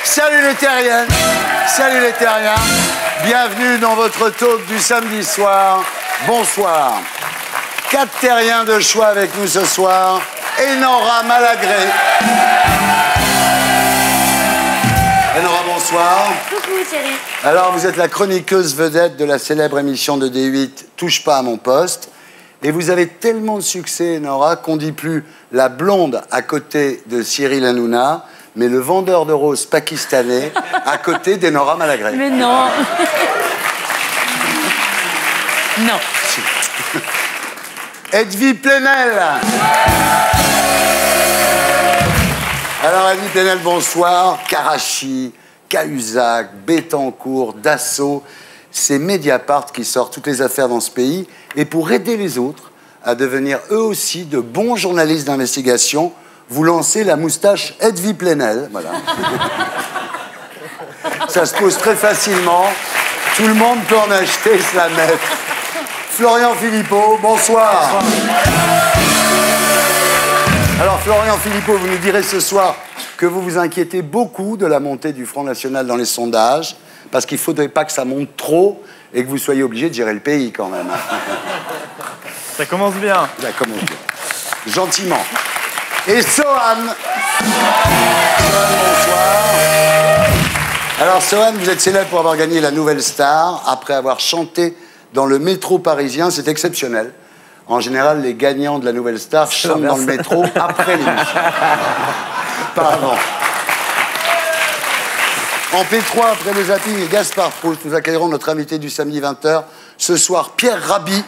Salut les terriens, salut les terriens. Bienvenue dans votre talk du samedi soir. Bonsoir. 4 terriens de choix avec nous ce soir. Enora Malagré. Enora, bonsoir. Coucou Thierry. Alors, vous êtes la chroniqueuse vedette de la célèbre émission de D8 Touche pas à mon poste. Et vous avez tellement de succès, Enora, qu'on dit plus la blonde à côté de Cyril Hanouna, mais le vendeur de roses pakistanais à côté d'Enora Malagré. Mais non. Non. Edwy Plenel. Alors, Edwy Plenel, bonsoir. Karachi, Cahuzac, Bettencourt, Dassault, c'est Mediapart qui sort toutes les affaires dans ce pays. Et pour aider les autres à devenir eux aussi de bons journalistes d'investigation, vous lancez la moustache Edwy Plenel. Voilà. Ça se pose très facilement. Tout le monde peut en acheter et se la mettre. Florian Philippot, bonsoir. Alors, Florian Philippot, vous nous direz ce soir que vous vous inquiétez beaucoup de la montée du Front National dans les sondages, parce qu'il ne faudrait pas que ça monte trop et que vous soyez obligé de gérer le pays quand même. Ça commence bien. Ça commence bien. Gentiment. Et Sohan. Bonsoir. Alors, Sohan, vous êtes célèbre pour avoir gagné la Nouvelle Star après avoir chanté dans le métro parisien. C'est exceptionnel. En général, les gagnants de la Nouvelle Star chantent dans le métro après l'émission. Pas avant. En P3, après le zapping et Gaspard Proust, nous accueillerons notre invité du samedi 20h. Ce soir, Pierre Rabhi,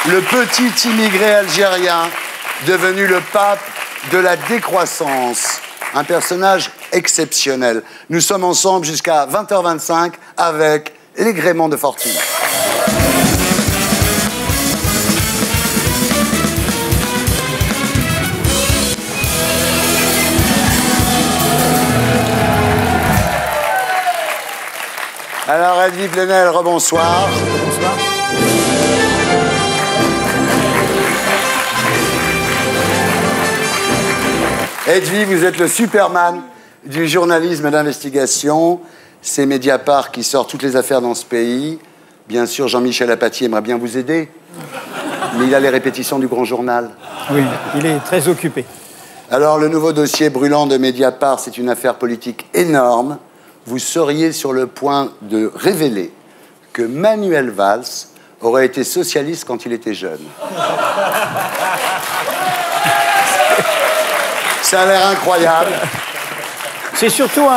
le petit immigré algérien devenu le pape de la décroissance. Un personnage exceptionnel. Nous sommes ensemble jusqu'à 20h25 avec les Gréments de Fortune. Alors, Edwy Plenel, rebonsoir. Bonsoir. Edwy, vous êtes le Superman du journalisme d'investigation. C'est Mediapart qui sort toutes les affaires dans ce pays. Bien sûr, Jean-Michel Apathy aimerait bien vous aider, mais il a les répétitions du Grand Journal. Oui, il est très occupé. Alors, le nouveau dossier brûlant de Mediapart, c'est une affaire politique énorme. Vous seriez sur le point de révéler que Manuel Valls aurait été socialiste quand il était jeune. Ça a l'air incroyable. C'est surtout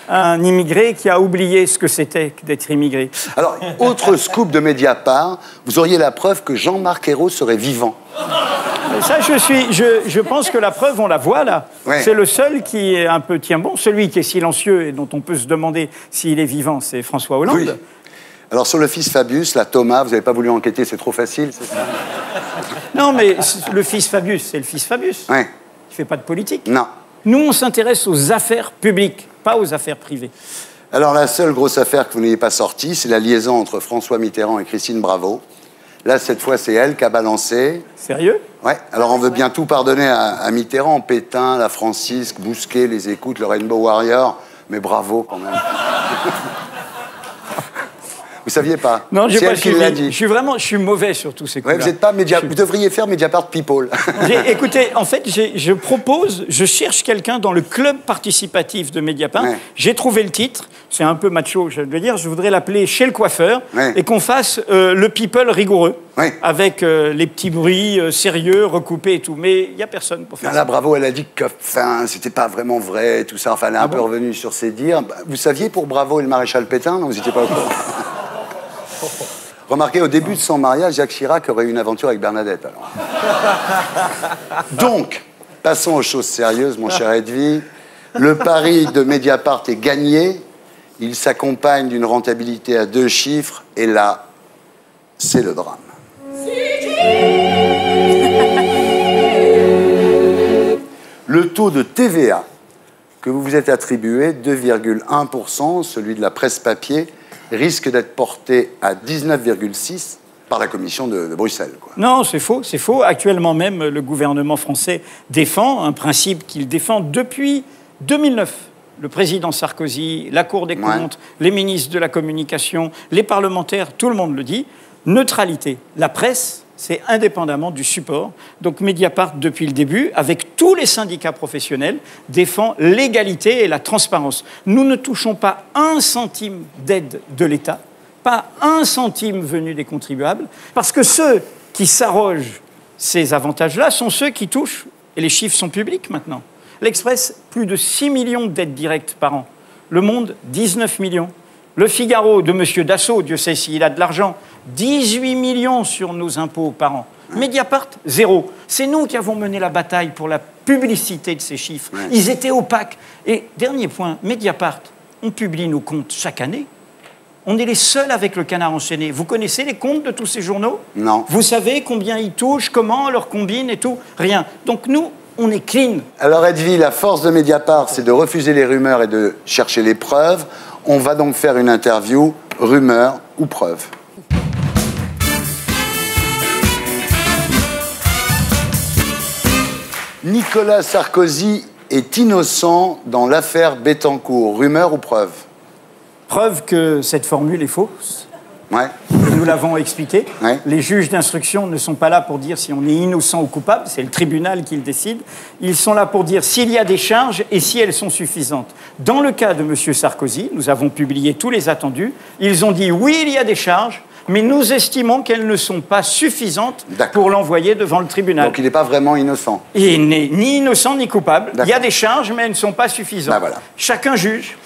un immigré qui a oublié ce que c'était d'être immigré. Alors, autre scoop de Mediapart, vous auriez la preuve que Jean-Marc Ayrault serait vivant. Ça, je pense que la preuve, on la voit là. Ouais. C'est le seul qui est un peu tient bon. Celui qui est silencieux et dont on peut se demander s'il est vivant, c'est François Hollande. Oui. Alors, sur le fils Fabius, là, Thomas, vous n'avez pas voulu enquêter, c'est trop facile, c'est ça? Non, mais le fils Fabius, c'est le fils Fabius. Ouais. Il ne fait pas de politique. Non. Nous, on s'intéresse aux affaires publiques, pas aux affaires privées. Alors, la seule grosse affaire que vous n'ayez pas sortie, c'est la liaison entre François Mitterrand et Christine Bravo. Là, cette fois, c'est elle qui a balancé. Sérieux? Ouais. Alors, on veut bien tout pardonner à Mitterrand. Pétain, la Francisque, Bousquet, les écoutes, le Rainbow Warrior. Mais bravo, quand même. Vous saviez pas? Non, j'ai pas elle qui l'a suivi. dit. Je suis mauvais sur tous ces coups-là. Ouais, vous êtes pas Vous devriez faire Mediapart People. Écoutez, en fait, je cherche quelqu'un dans le club participatif de Mediapart. Ouais. J'ai trouvé le titre, c'est un peu macho, je veux dire, je voudrais l'appeler Chez le coiffeur, Ouais. et qu'on fasse le people rigoureux, Ouais. avec les petits bruits sérieux, recoupés et tout. Mais il n'y a personne pour faire Là, ça. Bravo, elle a dit que c'était pas vraiment vrai, tout ça. Enfin, elle est un peu revenue sur ses dires. Vous saviez pour Bravo et le maréchal Pétain? Non, vous n'étiez pas au courant. Remarquez, au début de son mariage, Jacques Chirac aurait eu une aventure avec Bernadette. Alors. Donc, passons aux choses sérieuses, mon cher Edwy. Le pari de Mediapart est gagné. Il s'accompagne d'une rentabilité à 2 chiffres. Et là, c'est le drame. Le taux de TVA que vous vous êtes attribué, 2,1%, celui de la presse papier, risque d'être porté à 19,6%, par la Commission de Bruxelles, quoi. Non, c'est faux, c'est faux. Actuellement même, le gouvernement français défend un principe qu'il défend depuis 2009. Le président Sarkozy, la Cour des comptes, les ministres de la communication, les parlementaires, tout le monde le dit. Neutralité. La presse, c'est indépendamment du support. Donc Mediapart, depuis le début, avec tous les syndicats professionnels, défend l'égalité et la transparence. Nous ne touchons pas un centime d'aide de l'État, pas un centime venu des contribuables, parce que ceux qui s'arrogent ces avantages-là sont ceux qui touchent, et les chiffres sont publics maintenant. L'Express, plus de 6 millions d'aides directes par an. Le Monde, 19 millions. Le Figaro de M. Dassault, Dieu sait s'il a de l'argent, 18 millions sur nos impôts par an. Mediapart, 0. C'est nous qui avons mené la bataille pour la publicité de ces chiffres. Ils étaient opaques. Et dernier point, Mediapart, on publie nos comptes chaque année. On est les seuls avec le Canard enchaîné. Vous connaissez les comptes de tous ces journaux? Non. Vous savez combien ils touchent, comment on leur combine et tout? Rien. Donc nous, on est clean. Alors Edwy, la force de Mediapart, c'est de refuser les rumeurs et de chercher les preuves. On va donc faire une interview, rumeur ou preuve. Nicolas Sarkozy est innocent dans l'affaire Bettencourt. Rumeur ou preuve? Preuve que cette formule est fausse. Ouais. Nous l'avons expliqué. Ouais. Les juges d'instruction ne sont pas là pour dire si on est innocent ou coupable, c'est le tribunal qui le décide. Ils sont là pour dire s'il y a des charges et si elles sont suffisantes. Dans le cas de M. Sarkozy, nous avons publié tous les attendus. Ils ont dit oui, il y a des charges, mais nous estimons qu'elles ne sont pas suffisantes pour l'envoyer devant le tribunal. Donc il n'est pas vraiment innocent. Il n'est ni innocent ni coupable. Il y a des charges, mais elles ne sont pas suffisantes. Ben voilà. Chacun juge.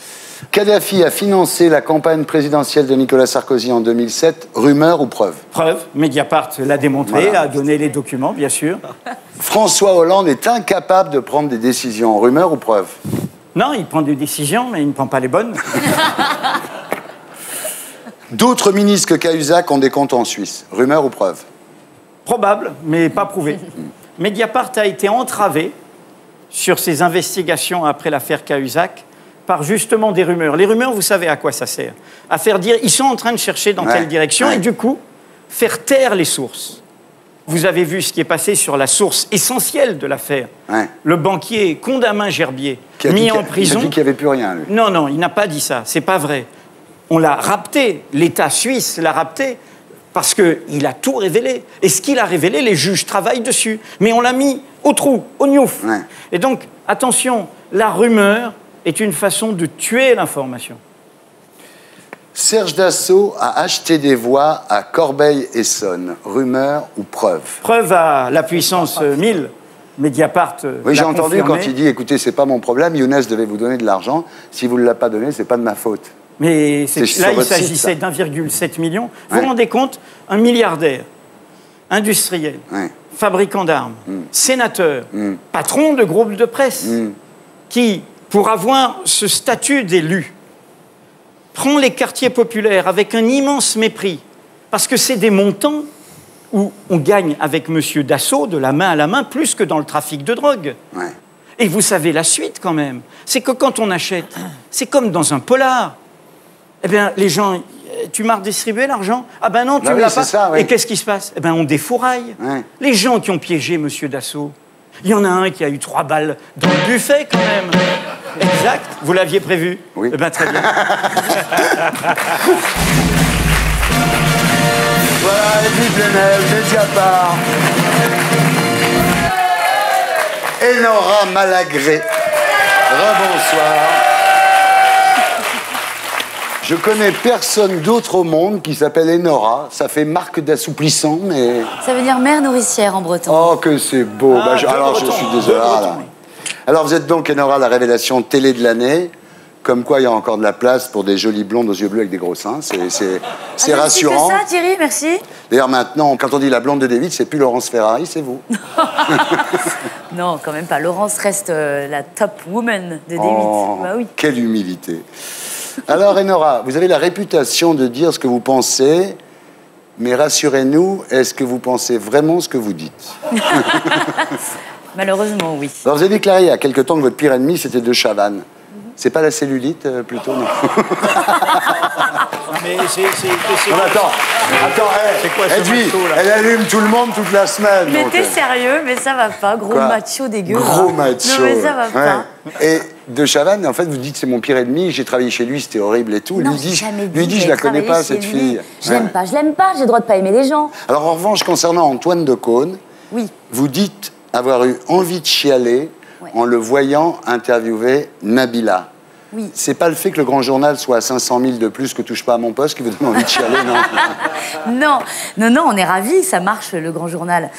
Kadhafi a financé la campagne présidentielle de Nicolas Sarkozy en 2007. Rumeur ou preuve? Preuve. Mediapart l'a démontré, a donné les documents, bien sûr. François Hollande est incapable de prendre des décisions. Rumeur ou preuve? Non, il prend des décisions, mais il ne prend pas les bonnes. D'autres ministres que Cahuzac ont des comptes en Suisse. Rumeur ou preuve? Probable, mais pas prouvé. Mediapart a été entravé sur ses investigations après l'affaire Cahuzac par justement des rumeurs. Les rumeurs, vous savez à quoi ça sert? À faire dire, ils sont en train de chercher dans telle direction, et du coup, faire taire les sources. Vous avez vu ce qui est passé sur la source essentielle de l'affaire. Le banquier Condamin Gerbier, mis en prison. Il a dit qu'il n'y avait plus rien, lui. Non, non, il n'a pas dit ça, c'est pas vrai. On l'a rapté, l'État suisse l'a rapté, parce qu'il a tout révélé. Et ce qu'il a révélé, les juges travaillent dessus. Mais on l'a mis au trou, au gnouf. Et donc, attention, la rumeur est une façon de tuer l'information. Serge Dassault a acheté des voix à Corbeil-Essonnes. Rumeur ou preuve? Preuve à la puissance 1000. Mediapart. Oui, j'ai entendu quand il dit, écoutez, c'est pas mon problème, Younes devait vous donner de l'argent. Si vous ne l'avez pas donné, c'est pas de ma faute. Mais là, il s'agissait d'1,7 million. Vous vous rendez compte? Un milliardaire, industriel, fabricant d'armes, sénateur, patron de groupe de presse, qui, pour avoir ce statut d'élu, prend les quartiers populaires avec un immense mépris, parce que c'est des montants où on gagne avec M. Dassault de la main à la main plus que dans le trafic de drogue. Et vous savez la suite quand même, c'est que quand on achète, c'est comme dans un polar. Eh bien, les gens, tu m'as redistribué l'argent? Ah ben non, tu ne l'as pas. Ça, Et qu'est-ce qui se passe? Eh bien, on défouraille. Les gens qui ont piégé M. Dassault, il y en a un qui a eu 3 balles dans le buffet quand même. Exact. Vous l'aviez prévu? Oui. Eh bien, très bien. Voilà, Edwy Plenel, Mediapart. Enora Malagré. Rebonsoir. Je connais personne d'autre au monde qui s'appelle Enora. Ça fait marque d'assouplissant, mais... Ça veut dire mère nourricière en breton. Oh, que c'est beau. Alors, je suis désolé. Alors, vous êtes donc, Enora, la révélation télé de l'année. Comme quoi, il y a encore de la place pour des jolies blondes aux yeux bleus avec des gros seins. C'est rassurant. C'est ça, Thierry, merci. D'ailleurs, maintenant, quand on dit la blonde de David, c'est plus Laurence Ferrari, c'est vous. Non, quand même pas. Laurence reste la top woman de David. Oh, bah oui. Quelle humilité. Alors, Enora, vous avez la réputation de dire ce que vous pensez, mais rassurez-nous, est-ce que vous pensez vraiment ce que vous dites? Malheureusement, oui. Alors, vous avez déclaré il y a quelque temps que votre pire ennemi, c'était De Chavannes. C'est pas la cellulite, plutôt, non? Mais Non, attends, C'est quoi ce Edwy, macho, là? elle allume tout le monde toute la semaine. Mais donc, t'es sérieux, mais ça va pas, gros Quoi? macho dégueu. Gros là. macho. Non mais ça va pas. Et de Chavannes, en fait, vous dites c'est mon pire ennemi, j'ai travaillé chez lui, c'était horrible et tout. Non, lui j'ai dit, jamais lui dit que je j'ai la connais pas, travaillé cette chez lui. fille. Je l'aime pas, j'ai le droit de pas aimer les gens. Alors, en revanche, concernant Antoine de Caunes, Oui. vous dites avoir eu envie de chialer Ouais. en le voyant interviewer Nabila. Oui. C'est pas le fait que le grand journal soit à 500 000 de plus que touche pas à mon poste qui vous donne envie de chialer, non? Non, on est ravis, ça marche, le Grand Journal.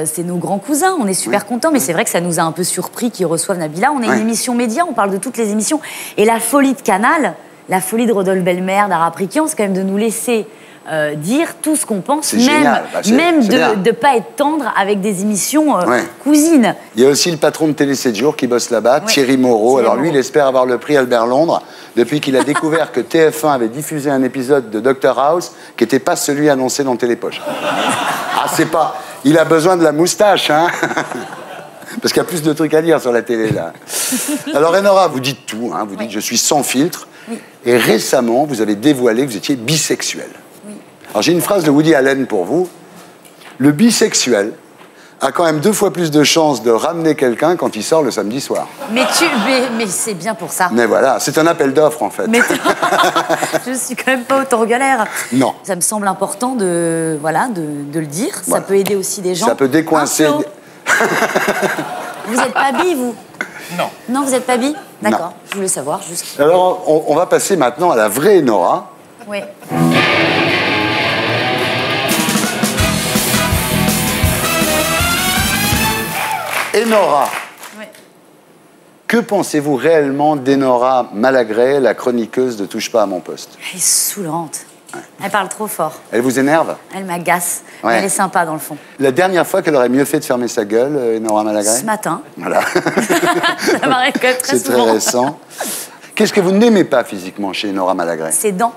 C'est nos grands cousins, on est super contents, mais c'est vrai que ça nous a un peu surpris qu'ils reçoivent Nabila. On est une émission média, on parle de toutes les émissions. Et la folie de Canal, la folie de Rodolphe Belmer, d'Ara Prikian, c'est quand même de nous laisser dire tout ce qu'on pense, C'est génial. Bah, c'est même bien. de ne pas être tendre avec des émissions cousines. Il y a aussi le patron de Télé 7 jours qui bosse là-bas, Ouais. Thierry Moreau. Thierry Alors lui, Moreau. il espère avoir le prix Albert Londres depuis qu'il a découvert que TF1 avait diffusé un épisode de Dr House qui n'était pas celui annoncé dans Télépoche. Ah, c'est pas... Il a besoin de la moustache, hein. Parce qu'il y a plus de trucs à dire sur la télé, là. Alors, Enora, vous dites tout, hein. Vous dites « je suis sans filtre ». Et récemment, vous avez dévoilé que vous étiez bisexuel. Alors, j'ai une phrase de Woody Allen pour vous. Le bisexuel a quand même 2 fois plus de chances de ramener quelqu'un quand il sort le samedi soir. Mais c'est bien pour ça. Mais voilà, c'est un appel d'offres, en fait. Mais je suis quand même pas autant galère. Non. Ça me semble important de le dire. Voilà. Ça peut aider aussi des gens. Ça peut décoincer... Hein, Flo Vous êtes pas bi, vous? Non. Non, vous êtes pas bi? D'accord, je voulais savoir, juste. Alors, on va passer maintenant à la vraie Enora. Oui. Enora, Oui. que pensez-vous réellement d'Enora Malagré, la chroniqueuse de Touche pas à mon poste? Elle est saoulante. Elle parle trop fort. Elle vous énerve? Elle m'agace. Ouais. Mais elle est sympa, dans le fond. La dernière fois qu'elle aurait mieux fait de fermer sa gueule, Enora Malagré? Ce matin. Voilà. Ça m'arrive quand même très C'est très souvent. récent. Qu'est-ce que vous n'aimez pas physiquement chez Enora Malagré? Ses dents.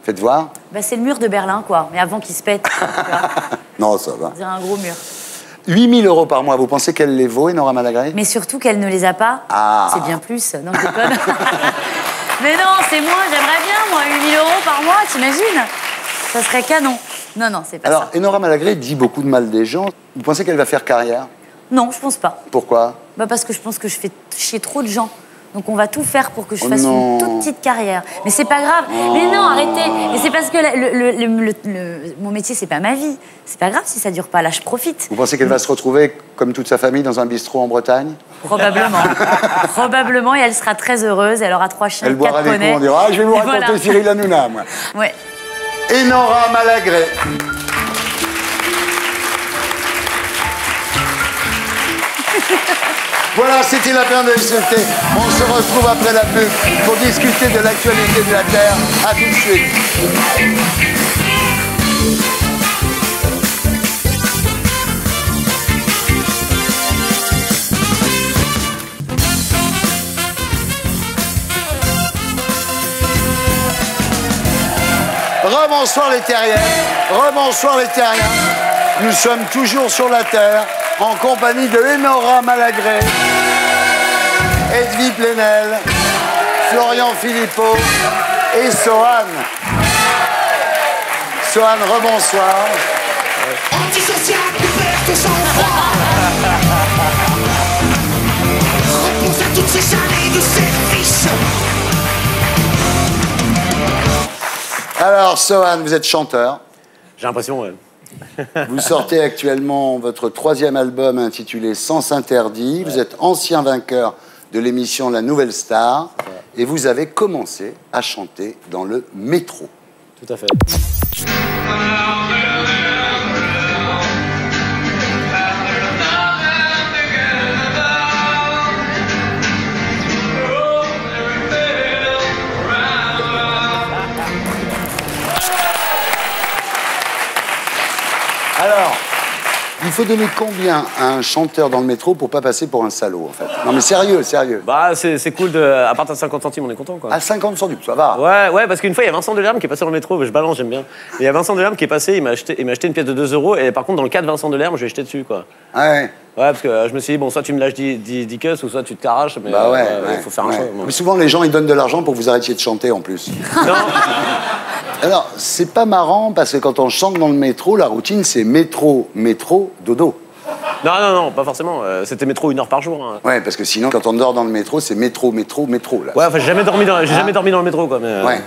Faites voir. Bah, c'est le mur de Berlin, quoi. Mais avant qu'il se pète. Tu vois. Non, ça va. On dirait un gros mur. 8 000 € par mois, vous pensez qu'elle les vaut, Enora Malagré? Mais surtout qu'elle ne les a pas. Ah. C'est bien plus. Non, je déconne. Mais non, c'est moins. J'aimerais bien, moi, 8 000 € par mois, t'imagines? Ça serait canon. Non, c'est pas Alors, ça. Enora Malagré dit beaucoup de mal des gens. Vous pensez qu'elle va faire carrière? Non, je pense pas. Pourquoi? Bah parce que je pense que je fais chier trop de gens. Donc on va tout faire pour que je Oh fasse non. une toute petite carrière. Mais c'est pas grave. Mais non, arrêtez. Mais c'est parce que mon métier, c'est pas ma vie. C'est pas grave si ça dure pas. Là, je profite. Vous pensez qu'elle va se retrouver, comme toute sa famille, dans un bistrot en Bretagne? Probablement. Probablement, et elle sera très heureuse. Elle aura 3 chiens, Elle 4 boira des coups, poneys. on dira « Ah, je vais vous Et raconter voilà. Cyril Hanouna, moi ». Ouais. Enora Malagré. Voilà, c'était la fin de SFT. On se retrouve après la pub pour discuter de l'actualité de la Terre. À tout de suite. Rebonsoir les terriens, rebonsoir les terriens. Nous sommes toujours sur la Terre, en compagnie de Enora Malagré, Edwy Plenel, Florian Philippot et Sohan. Sohan, rebonsoir. Antisocial, perd ton sang-froid. Repose à toutes ces années de service. Alors, Sohan, vous êtes chanteur. J'ai l'impression, ouais. Vous sortez actuellement votre 3e album intitulé Sens Interdit. Vous êtes ancien vainqueur de l'émission La Nouvelle Star. Et vous avez commencé à chanter dans le métro. Tout à fait. Alors, il faut donner combien à un chanteur dans le métro pour pas passer pour un salaud, en fait? Non, mais sérieux, sérieux. Bah, c'est cool de. À partir de 50 centimes, on est content, quoi. À 50 centimes, ça va. Ouais, parce qu'une fois, il y a Vincent Delerme qui est passé dans le métro, je balance, j'aime bien. Et il y a Vincent Delerme qui est passé, il m'a acheté une pièce de 2 €, et par contre, dans le cas de Vincent Delerme, je vais jeter dessus, quoi. Ouais. Ouais, parce que je me suis dit, bon, soit tu me lâches 10 queues, ou soit tu te t'arraches, mais Bah ouais, il faut faire un choix. Mais souvent, les gens, ils donnent de l'argent pour que vous arrêtiez de chanter, en plus. Non, Alors, c'est pas marrant, parce que quand on chante dans le métro, la routine, c'est métro, métro, dodo. non, pas forcément. C'était métro 1 heure par jour. Hein. Ouais, parce que sinon, quand on dort dans le métro, c'est métro, métro, métro, là. Ouais, enfin, j'ai jamais dormi dans le métro, quoi. Mais, Ouais.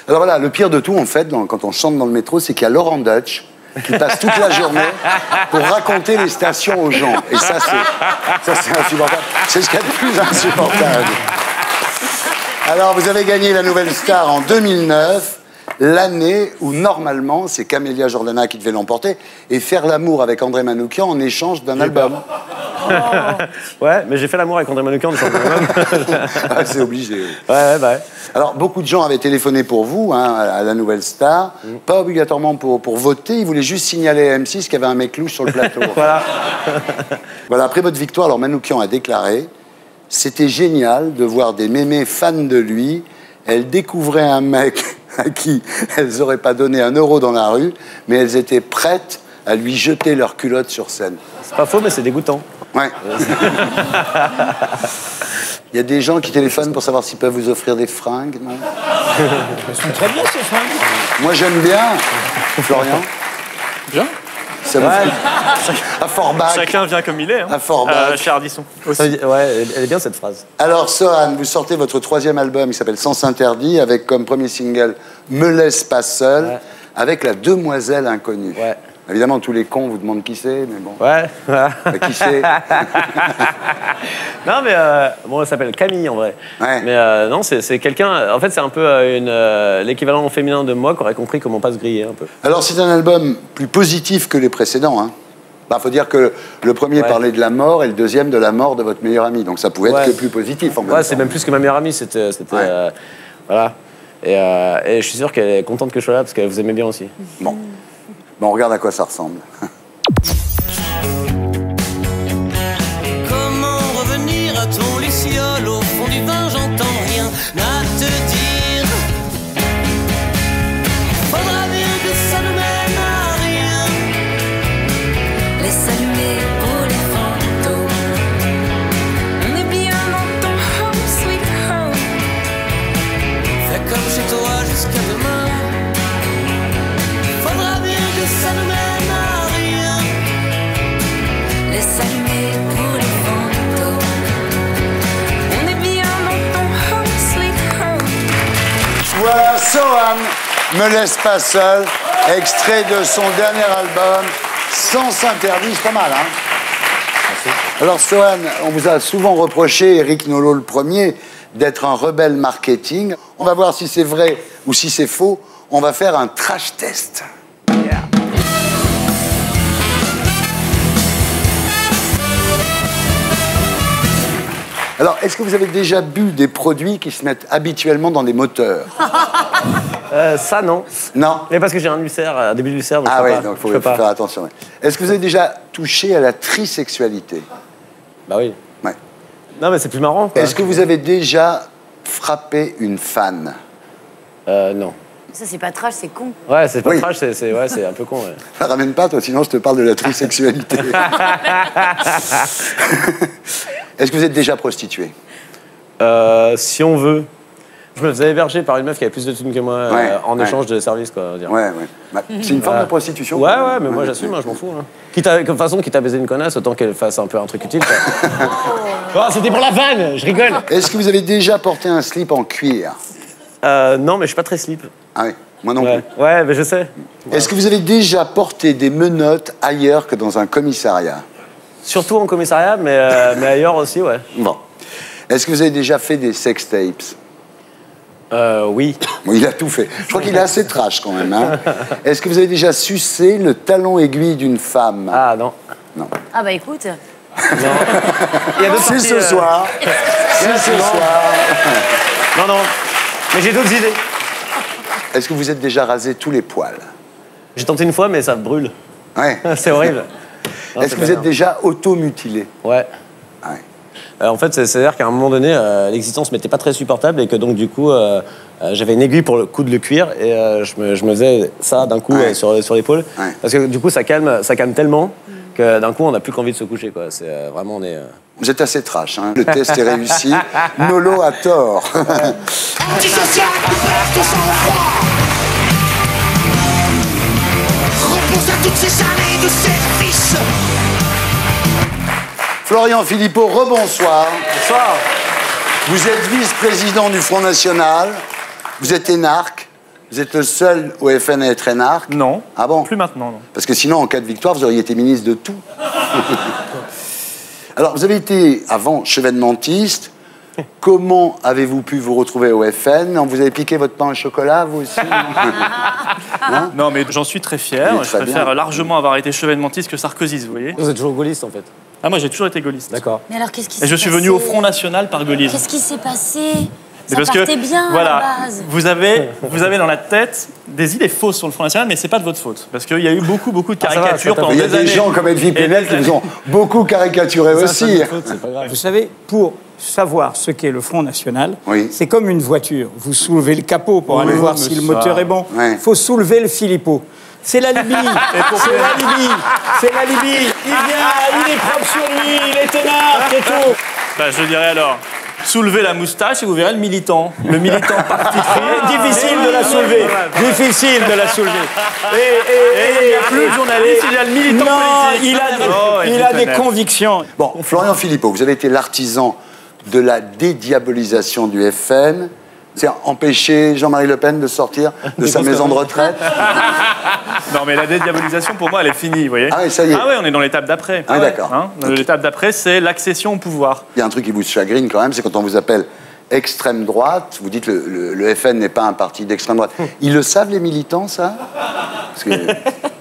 Alors voilà, le pire de tout, en fait, quand on chante dans le métro, c'est qu'il y a Laurent Dutch qui passe toute la journée pour raconter les stations aux gens. Et ça, c'est insupportable. C'est ce qu'il y a de plus insupportable. Alors, vous avez gagné la Nouvelle Star en 2009, l'année où, normalement, c'est Camélia Jordana qui devait l'emporter et faire l'amour avec André Manoukian en échange d'un album. Ouais, mais j'ai fait l'amour avec André Manoukian en chantant Ah, c'est obligé. Ouais, bah ouais. Alors, beaucoup de gens avaient téléphoné pour vous, hein, à la Nouvelle Star. Pas obligatoirement pour voter, ils voulaient juste signaler à M6 qu'il y avait un mec louche sur le plateau. Voilà. Voilà, après votre victoire, alors Manoukian a déclaré « C'était génial de voir des mémés fans de lui. Elles découvraient un mec à qui elles n'auraient pas donné un euro dans la rue, mais elles étaient prêtes à lui jeter leurs culottes sur scène. » C'est pas faux, mais c'est dégoûtant. Ouais. Il y a des gens qui téléphonent pour savoir s'ils peuvent vous offrir des fringues, non? Elles sont très bien, ces fringues. Moi, j'aime bien. Florian? Bien. Ça vous fait... À Forbach. Chacun vient comme il est. Hein. À Forbach. Chez Ardisson. Ouais, elle est bien cette phrase. Alors, Sohan, vous sortez votre 3e album, qui s'appelle Sens Interdit, avec comme premier single Me laisse pas seul, Ouais. avec la demoiselle inconnue. Ouais. Évidemment, tous les cons vous demandent qui c'est, mais bon. Ouais, voilà. Qui c'est? Non, mais bon, elle s'appelle Camille en vrai. Ouais. Mais non, c'est quelqu'un. En fait, c'est un peu l'équivalent féminin de moi qui aurait compris comment pas se griller un peu. Alors, c'est un album plus positif que les précédents, hein. Bah, faut dire que le premier Ouais. parlait de la mort et le deuxième de la mort de votre meilleur ami. Donc, ça pouvait être Ouais. que plus positif, en même Ouais, temps. c'est même plus que ma meilleure amie. C'était Ouais. voilà. Et je suis sûr qu'elle est contente que je sois là parce qu'elle vous aimait bien aussi. Bon. Bon, on regarde à quoi ça ressemble. Comment revenir à ton luciole au fond du vin, j'entends rien à te dire. Faudra bien que ça ne mène à rien. Laisse allumer pour les fantômes. On est bien dans ton home, sweet home. Fais comme chez toi jusqu'à demain. Faudra bien que ça ne mène à rien. Laisse allumer pour les fantômes. On est bien dans ton home, sweet home. Voilà, Sohan, Me laisse pas seul, extrait de son dernier album, Sens Interdit, c'est pas mal, hein? Alors, Sohan, on vous a souvent reproché, Eric Nolot le premier, d'être un rebelle marketing. On va voir si c'est vrai ou si c'est faux. On va faire un trash test. Alors, est-ce que vous avez déjà bu des produits qui se mettent habituellement dans des moteurs? Ça, non. Non. Mais parce que j'ai un ulcère, un début d'ulcère, donc Ah je peux oui, pas. donc Je il peux faut pas. faire attention. Ouais. Est-ce que vous avez déjà touché à la trisexualité? Bah oui. Ouais. Non, mais c'est plus marrant, quoi. Est-ce que vous avez déjà frappé une fan? Non. Ça, c'est pas trash, c'est con. Ouais, c'est pas Oui. trash, c'est un peu con, ouais. Ça ramène pas, toi, sinon je te parle de la trisexualité. Est-ce que vous êtes déjà prostituée? Si on veut. Je me faisais héberger par une meuf qui avait plus de thunes que moi Ouais, en ouais. échange de services, quoi. on va dire. Ouais, ouais. Bah, c'est une forme de prostitution. Ouais, ouais, mais moi j'assume, hein, je m'en fous. Hein. De toute façon, quitte à baiser une connasse, autant qu'elle fasse un peu un truc utile. quoi. Oh, c'était pour la vanne, je rigole. Est-ce que vous avez déjà porté un slip en cuir? Non, mais je suis pas très slip. Ah oui, moi non Ouais, plus. ouais, mais je sais. Est-ce que vous avez déjà porté des menottes ailleurs que dans un commissariat? Surtout en commissariat, mais ailleurs aussi, ouais. Bon. Est-ce que vous avez déjà fait des sex tapes? Oui. Bon, il a tout fait. Je crois qu'il est assez trash quand même. Hein. Est-ce que vous avez déjà sucé le talon aiguille d'une femme? Ah, non. Non. Ah bah écoute, Il y a d'autres C'est sorties, ce soir. C'est ce soir. Non, non. Mais j'ai d'autres idées. Est-ce que vous êtes déjà rasé tous les poils? J'ai tenté une fois, mais ça brûle. Ouais. C'est horrible. Non, Est-ce c'est que vous pas êtes bien. déjà auto-mutilé? Ouais. Ouais. En fait, c'est-à-dire qu'à un moment donné, l'existence m'était pas très supportable et que donc, du coup, j'avais une aiguille pour coudre le cuir et je me faisais ça d'un coup Ouais. sur l'épaule. Ouais. Parce que du coup, ça calme tellement que d'un coup, on n'a plus qu'envie de se coucher, quoi. C'est vraiment, on est... Vous êtes assez trash, hein. Le test est réussi. Nolo a tort. Antisocial, perd ton sang-froid. Repose à toutes ces années de service. Florian Philippot, rebonsoir. Bonsoir. Vous êtes vice-président du Front National. Vous êtes énarque. Vous êtes le seul au FN à être énarque. Non. Ah bon? Plus maintenant, non. Parce que sinon, en cas de victoire, vous auriez été ministre de tout. Alors, vous avez été, avant, chevènementiste. Comment avez-vous pu vous retrouver au FN? Vous avez piqué votre pain au chocolat, vous aussi? Hein? Non, mais j'en suis très fier. Mais Je très préfère bien. largement avoir été chevènementiste que Sarkozy, vous voyez. Vous êtes toujours gaulliste, en fait. Ah, moi, j'ai toujours été gaulliste. D'accord. Mais alors, qu'est-ce qui Et s'est je suis passé venu au Front National par gaullisme. Qu'est-ce qui s'est passé? Mais Ça partait bien, voilà, à la base. vous avez dans la tête des idées fausses sur le Front National, mais c'est pas de votre faute. Parce qu'il y a eu beaucoup de ça va, caricatures ça t'a pendant Il y a des des années. gens comme Edwy Plenel qui des vous ont beaucoup caricaturé aussi. C'est pas grave. Vous savez, pour savoir ce qu'est le Front National, Oui. c'est comme une voiture. Vous soulevez le capot pour aller voir si le moteur est bon. Il Ouais. faut soulever le Philippot. C'est la Libye. C'est la Libye. C'est la Libye. Il vient, il est propre sur lui, il est énarque et tout. Bah, je dirais alors, soulevez la moustache et vous verrez le militant. Le militant particulier. Difficile de la soulever. Difficile de la soulever. Et il n'y a plus de journaliste, il y a le militant Non, politique. il a des convictions. Bon, Florian Philippot, vous avez été l'artisan de la dédiabolisation du FN. C'est empêcher Jean-Marie Le Pen de sortir de sa maison de retraite. Non, mais la dédiabolisation, pour moi, elle est finie, vous voyez. Ah oui, ça y est. Ah ouais, on est dans l'étape d'après. Ah, d'accord. L'étape d'après, c'est l'accession au pouvoir. Il y a un truc qui vous chagrine quand même, c'est quand on vous appelle extrême droite, vous dites le FN n'est pas un parti d'extrême droite. Ils le savent, les militants, ça? Parce que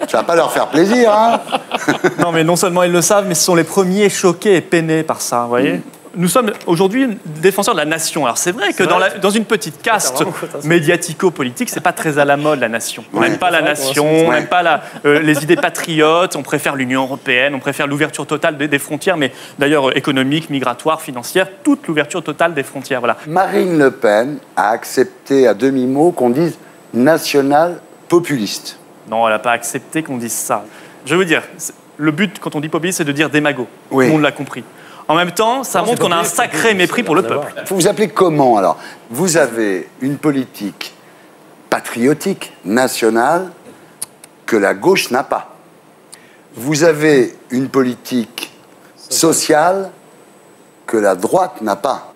ça va pas leur faire plaisir, hein? Non, mais non seulement ils le savent, mais ce sont les premiers choqués et peinés par ça, vous voyez. Nous sommes aujourd'hui défenseurs de la nation. Alors c'est vrai que dans une petite caste médiatico-politique, c'est pas très à la mode la nation. On n'aime pas la nation, on n'aime pas les idées patriotes, on préfère l'Union européenne, on préfère l'ouverture totale des frontières, mais d'ailleurs économique, migratoire, financière, toute l'ouverture totale des frontières. Voilà. Marine Le Pen a accepté à demi-mot qu'on dise national populiste. Non, elle n'a pas accepté qu'on dise ça. Je veux dire, le but quand on dit populiste, c'est de dire démago. Oui. Tout le monde l'a compris. En même temps, ça montre qu'on a un sacré mépris pour le peuple. Vous vous appelez comment alors? Vous avez une politique patriotique, nationale, que la gauche n'a pas. Vous avez une politique sociale que la droite n'a pas.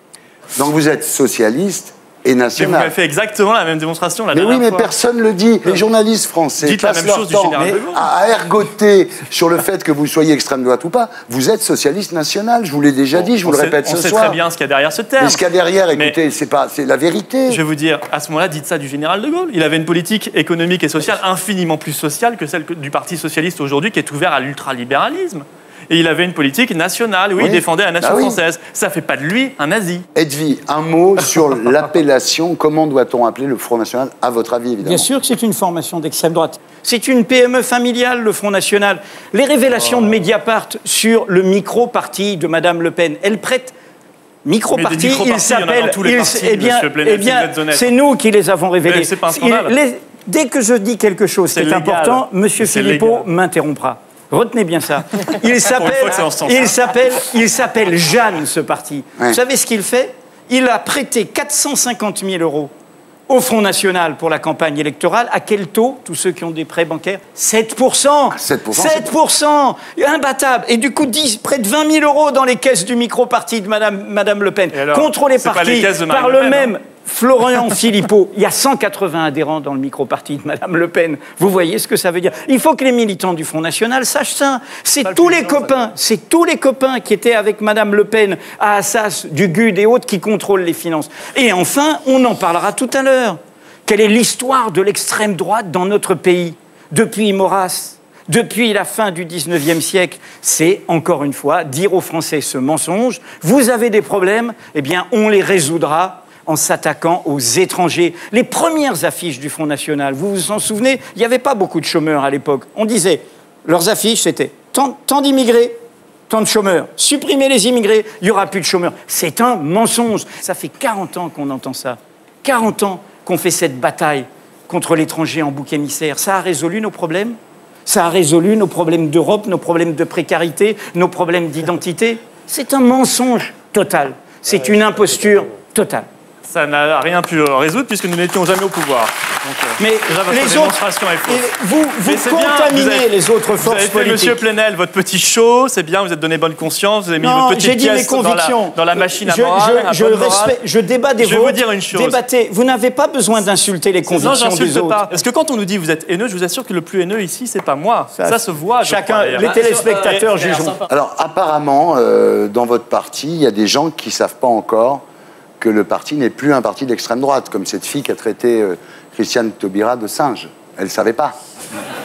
Donc vous êtes socialiste et Mais vous national. m'avez fait exactement la même démonstration la Mais dernière oui, mais fois. personne ne le dit. Les journalistes français Dites la passent même leur chose du temps général de Gaulle. à ergoter sur le fait que vous soyez extrême droite ou pas. Vous êtes socialiste national, je vous l'ai déjà dit, je vous le répète On ce sait soir. très bien ce qu'il y a derrière ce terme. Mais ce qu'il y a derrière, Mais- écoutez, c'est la vérité. Je vais vous dire, à ce moment-là, dites ça du général de Gaulle. Il avait une politique économique et sociale infiniment plus sociale que celle du Parti socialiste aujourd'hui, qui est ouvert à l'ultralibéralisme. Et il avait une politique nationale, oui, Oui. il défendait la nation Bah oui. française. Ça fait pas de lui un nazi. Edwy, un mot sur l'appellation. Comment doit-on appeler le Front National, à votre avis, évidemment? Bien sûr que c'est une formation d'extrême droite. C'est une PME familiale, le Front National. Les révélations de Mediapart sur le micro-parti de Madame Le Pen, elle prête micro-parti, Mais des micro-partis, il il y en a s'appelle... dans tous les partis, monsieur Plenel, si vous êtes honnête. c'est nous qui les avons révélés. Mais c'est pas un scandale. Dès que je dis quelque chose qui C'est est légal. important, Monsieur C'est Philippot légal. m'interrompra. Retenez bien ça. Il fois que c'est en ce s'appelle, sens. il s'appelle Jeanne, ce parti. Ouais. Vous savez ce qu'il fait? Il a prêté 450 000 € au Front National pour la campagne électorale. À quel taux, tous ceux qui ont des prêts bancaires? 7%. 7%. Imbattable. Et du coup, près de 20 000 € dans les caisses du micro-parti de Madame Le Pen. Et alors, contrôlé c'est pas par les qui? caisses de Marine Par Le le Pen, même hein. Florian Philippot. Il y a 180 adhérents dans le micro-parti de Madame Le Pen. Vous voyez ce que ça veut dire? Il faut que les militants du Front National sachent ça. C'est tous les copains, c'est tous les copains qui étaient avec Madame Le Pen à Assas, du GUD et autres qui contrôlent les finances. Et enfin, on en parlera tout à l'heure. Quelle est l'histoire de l'extrême droite dans notre pays depuis Maurras? Depuis la fin du 19e siècle, c'est, encore une fois, dire aux Français ce mensonge. Vous avez des problèmes, eh bien, on les résoudra en s'attaquant aux étrangers. Les premières affiches du Front National, vous vous en souvenez, il n'y avait pas beaucoup de chômeurs à l'époque. On disait, leurs affiches, c'était tant d'immigrés, tant de chômeurs. Supprimez les immigrés, il n'y aura plus de chômeurs. C'est un mensonge. Ça fait 40 ans qu'on entend ça. 40 ans qu'on fait cette bataille contre l'étranger en bouc émissaire. Ça a résolu nos problèmes? Ça a résolu nos problèmes d'Europe, nos problèmes de précarité, nos problèmes d'identité. C'est un mensonge total. C'est une imposture totale. Ça n'a rien pu résoudre puisque nous n'étions jamais au pouvoir. Donc, mais déjà, votre les démonstration est fausse. vous contaminez les autres forces politiques. politiques. Monsieur Plenel, votre petit show, c'est bien, vous êtes donné bonne conscience, vous avez mis votre petite pièce dans la machine à morale. Je débat des vôtres. Je vais vous dire une chose. Débattez. Vous n'avez pas besoin d'insulter les convictions des autres. Pas. Parce que quand on nous dit vous êtes haineux, je vous assure que le plus haineux ici, c'est pas moi. Ça se voit. Chacun, les téléspectateurs jugeront. Alors apparemment, dans votre parti, il y a des gens qui ne savent pas encore que le parti n'est plus un parti d'extrême droite, comme cette fille qui a traité Christiane Taubira de singe. Elle ne savait pas.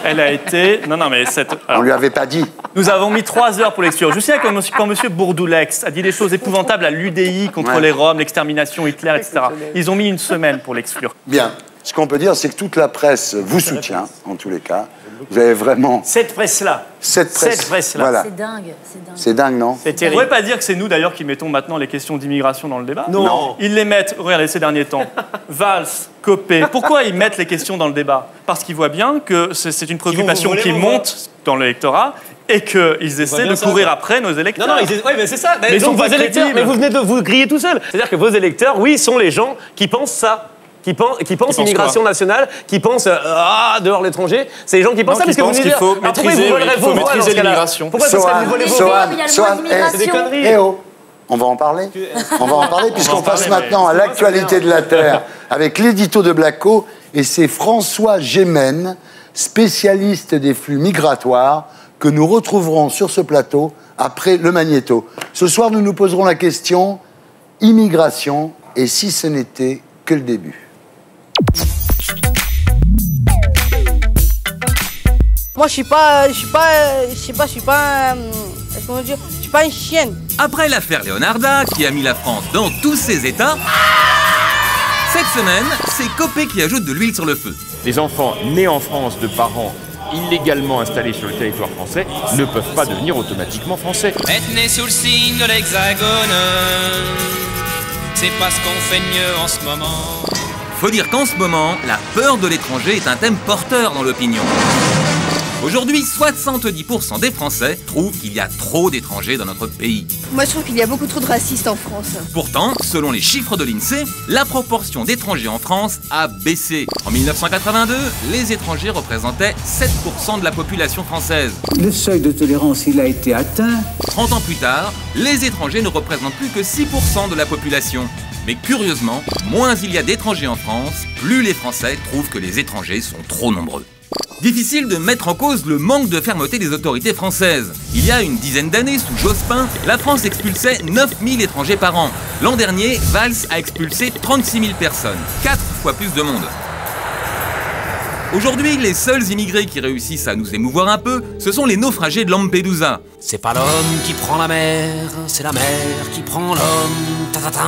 Elle a été... Non, mais on ne lui avait pas dit. Nous avons mis 3 heures pour l'exclure. Je sais quand M. Bourdoulex a dit des choses épouvantables à l'UDI contre les Roms, l'extermination, Hitler, etc. Ils ont mis 1 semaine pour l'exclure. Bien. Ce qu'on peut dire, c'est que toute la presse vous soutient, en tous les cas. Vous avez vraiment... Cette presse-là. Cette presse-là. Voilà. C'est dingue. C'est dingue, non? On ne pourrait pas dire que c'est nous, d'ailleurs, qui mettons maintenant les questions d'immigration dans le débat. Non. Ils les mettent, regardez, ces derniers temps. Valls, Copé. Pourquoi ils mettent les questions dans le débat? Parce qu'ils voient bien que c'est une préoccupation qui monte dans l'électorat et qu'ils essaient de courir après nos électeurs. Non, mais c'est ça. Mais donc, vos électeurs, mais vous venez de vous griller tout seul. C'est-à-dire que vos électeurs, oui, sont les gens qui pensent ça. Qui pensent immigration nationale, qui pensent dehors l'étranger. C'est les gens qui pensent ça parce que vous qu'il faut maîtriser l'immigration. Pourquoi vous volez vos voix? C'est des conneries. On va en parler. On va en parler puisqu'on passe maintenant à l'actualité de la Terre avec l'édito de Blacko et c'est François Gémen, spécialiste des flux migratoires, que nous retrouverons sur ce plateau après le Magnéto. Ce soir, nous nous poserons la question immigration et si ce n'était que le début. Moi, je suis pas une chienne. Après l'affaire Leonarda, qui a mis la France dans tous ses états, cette semaine, c'est Copé qui ajoute de l'huile sur le feu. Les enfants nés en France de parents illégalement installés sur le territoire français ne peuvent pas devenir automatiquement français. Être né sous le signe de l'Hexagone, c'est pas ce qu'on fait de mieux en ce moment. Faut dire qu'en ce moment, la peur de l'étranger est un thème porteur dans l'opinion. Aujourd'hui, 70% des Français trouvent qu'il y a trop d'étrangers dans notre pays. Moi, je trouve qu'il y a beaucoup trop de racistes en France. Pourtant, selon les chiffres de l'INSEE, la proportion d'étrangers en France a baissé. En 1982, les étrangers représentaient 7% de la population française. Le seuil de tolérance, il a été atteint. 30 ans plus tard, les étrangers ne représentent plus que 6% de la population. Mais curieusement, moins il y a d'étrangers en France, plus les Français trouvent que les étrangers sont trop nombreux. Difficile de mettre en cause le manque de fermeté des autorités françaises. Il y a une dizaine d'années, sous Jospin, la France expulsait 9000 étrangers par an. L'an dernier, Valls a expulsé 36 000 personnes, 4 fois plus de monde. Aujourd'hui, les seuls immigrés qui réussissent à nous émouvoir un peu, ce sont les naufragés de Lampedusa. C'est pas l'homme qui prend la mer, c'est la mer qui prend l'homme. Ta-ta-ta.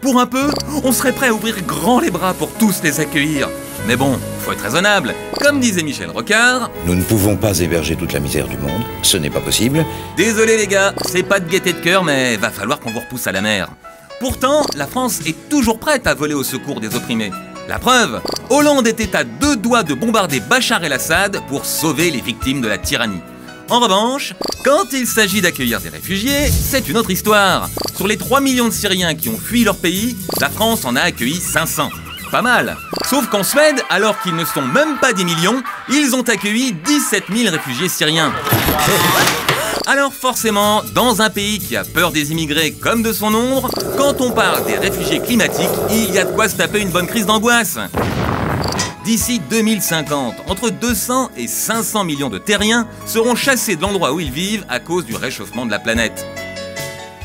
Pour un peu, on serait prêt à ouvrir grand les bras pour tous les accueillir. Mais bon, faut être raisonnable. Comme disait Michel Rocard... Nous ne pouvons pas héberger toute la misère du monde, ce n'est pas possible. Désolé les gars, c'est pas de gaieté de cœur, mais va falloir qu'on vous repousse à la mer. Pourtant, la France est toujours prête à voler au secours des opprimés. La preuve, Hollande était à 2 doigts de bombarder Bachar el-Assad pour sauver les victimes de la tyrannie. En revanche, quand il s'agit d'accueillir des réfugiés, c'est une autre histoire. Sur les 3 millions de Syriens qui ont fui leur pays, la France en a accueilli 500. Pas mal. Sauf qu'en Suède, alors qu'ils ne sont même pas 10 millions, ils ont accueilli 17 000 réfugiés syriens. Alors forcément, dans un pays qui a peur des immigrés comme de son ombre, quand on parle des réfugiés climatiques, il y a de quoi se taper une bonne crise d'angoisse. D'ici 2050, entre 200 et 500 millions de terriens seront chassés de l'endroit où ils vivent à cause du réchauffement de la planète.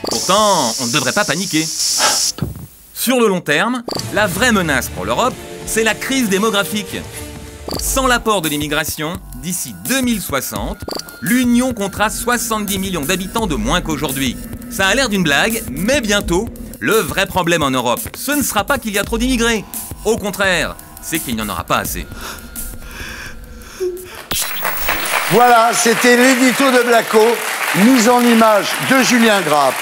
Pourtant, on ne devrait pas paniquer. Sur le long terme, la vraie menace pour l'Europe, c'est la crise démographique. Sans l'apport de l'immigration, d'ici 2060, l'Union comptera 70 millions d'habitants de moins qu'aujourd'hui. Ça a l'air d'une blague, mais bientôt, le vrai problème en Europe, ce ne sera pas qu'il y a trop d'immigrés. Au contraire, c'est qu'il n'y en aura pas assez. Voilà, c'était l'édito de Blacko, mise en image de Julien Grappe.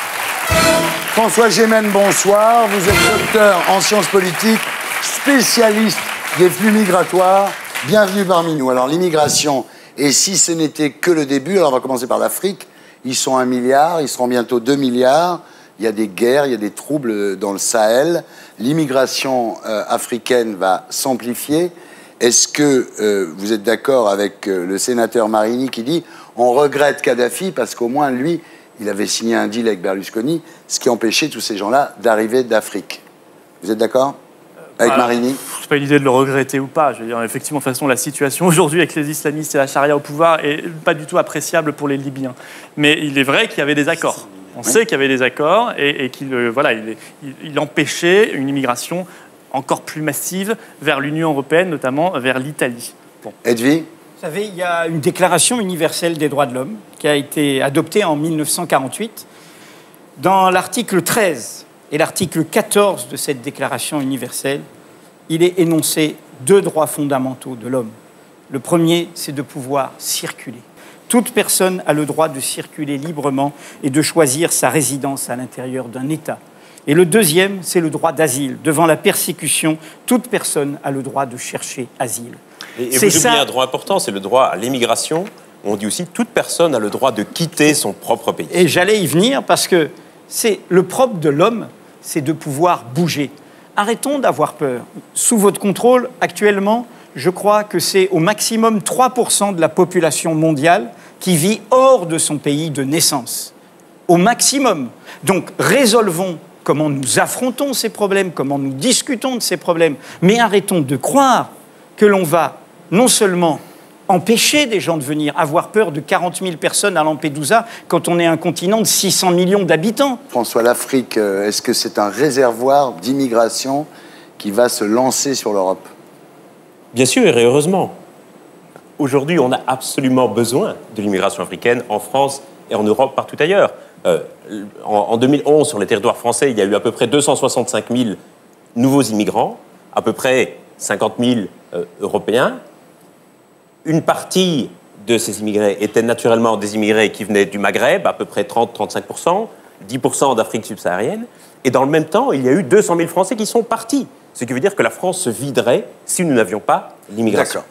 François Gémen, bonsoir. Vous êtes docteur en sciences politiques, spécialiste des flux migratoires. Bienvenue parmi nous. Alors, l'immigration Et si ce n'était que le début, alors on va commencer par l'Afrique, ils sont 1 milliard, ils seront bientôt 2 milliards. Il y a des guerres, il y a des troubles dans le Sahel. L'immigration africaine va s'amplifier. Est-ce que vous êtes d'accord avec le sénateur Marini qui dit on regrette Kadhafi parce qu'au moins lui, il avait signé un deal avec Berlusconi, ce qui empêchait tous ces gens-là d'arriver d'Afrique. Vous êtes d'accord avec Marini? C'est pas une idée de le regretter ou pas. Je veux dire, effectivement, de toute façon, la situation aujourd'hui avec les islamistes et la charia au pouvoir est pas du tout appréciable pour les Libyens. Mais il est vrai qu'il y avait des accords. On sait qu'il y avait des accords et qu'il il empêchait une immigration encore plus massive vers l'Union européenne, notamment vers l'Italie. Bon. Edwy? Vous savez, il y a une déclaration universelle des droits de l'homme qui a été adoptée en 1948. Dans l'article 13 et l'article 14 de cette déclaration universelle, il est énoncé 2 droits fondamentaux de l'homme. Le premier, c'est de pouvoir circuler. Toute personne a le droit de circuler librement et de choisir sa résidence à l'intérieur d'un État. Et le deuxième, c'est le droit d'asile. Devant la persécution, toute personne a le droit de chercher asile. Et vous oubliez un droit important, c'est le droit à l'immigration. On dit aussi toute personne a le droit de quitter son propre pays. Et j'allais y venir parce que c'est le propre de l'homme, c'est de pouvoir bouger. Arrêtons d'avoir peur. Sous votre contrôle, actuellement, je crois que c'est au maximum 3% de la population mondiale qui vit hors de son pays de naissance. Au maximum. Donc, résolvons comment nous affrontons ces problèmes, comment nous discutons de ces problèmes, mais arrêtons de croire que l'on va non seulement empêcher des gens de venir, avoir peur de 40 000 personnes à Lampedusa quand on est un continent de 600 millions d'habitants. François, l'Afrique, est-ce que c'est un réservoir d'immigration qui va se lancer sur l'Europe? Bien sûr, et heureusement. Aujourd'hui, on a absolument besoin de l'immigration africaine en France et en Europe, partout ailleurs. En 2011, sur les territoires français, il y a eu à peu près 265 000 nouveaux immigrants, à peu près 50 000 Européens. Une partie de ces immigrés étaient naturellement des immigrés qui venaient du Maghreb, à peu près 30-35%, 10% d'Afrique subsaharienne. Et dans le même temps, il y a eu 200 000 Français qui sont partis. Ce qui veut dire que la France se viderait si nous n'avions pas l'immigration.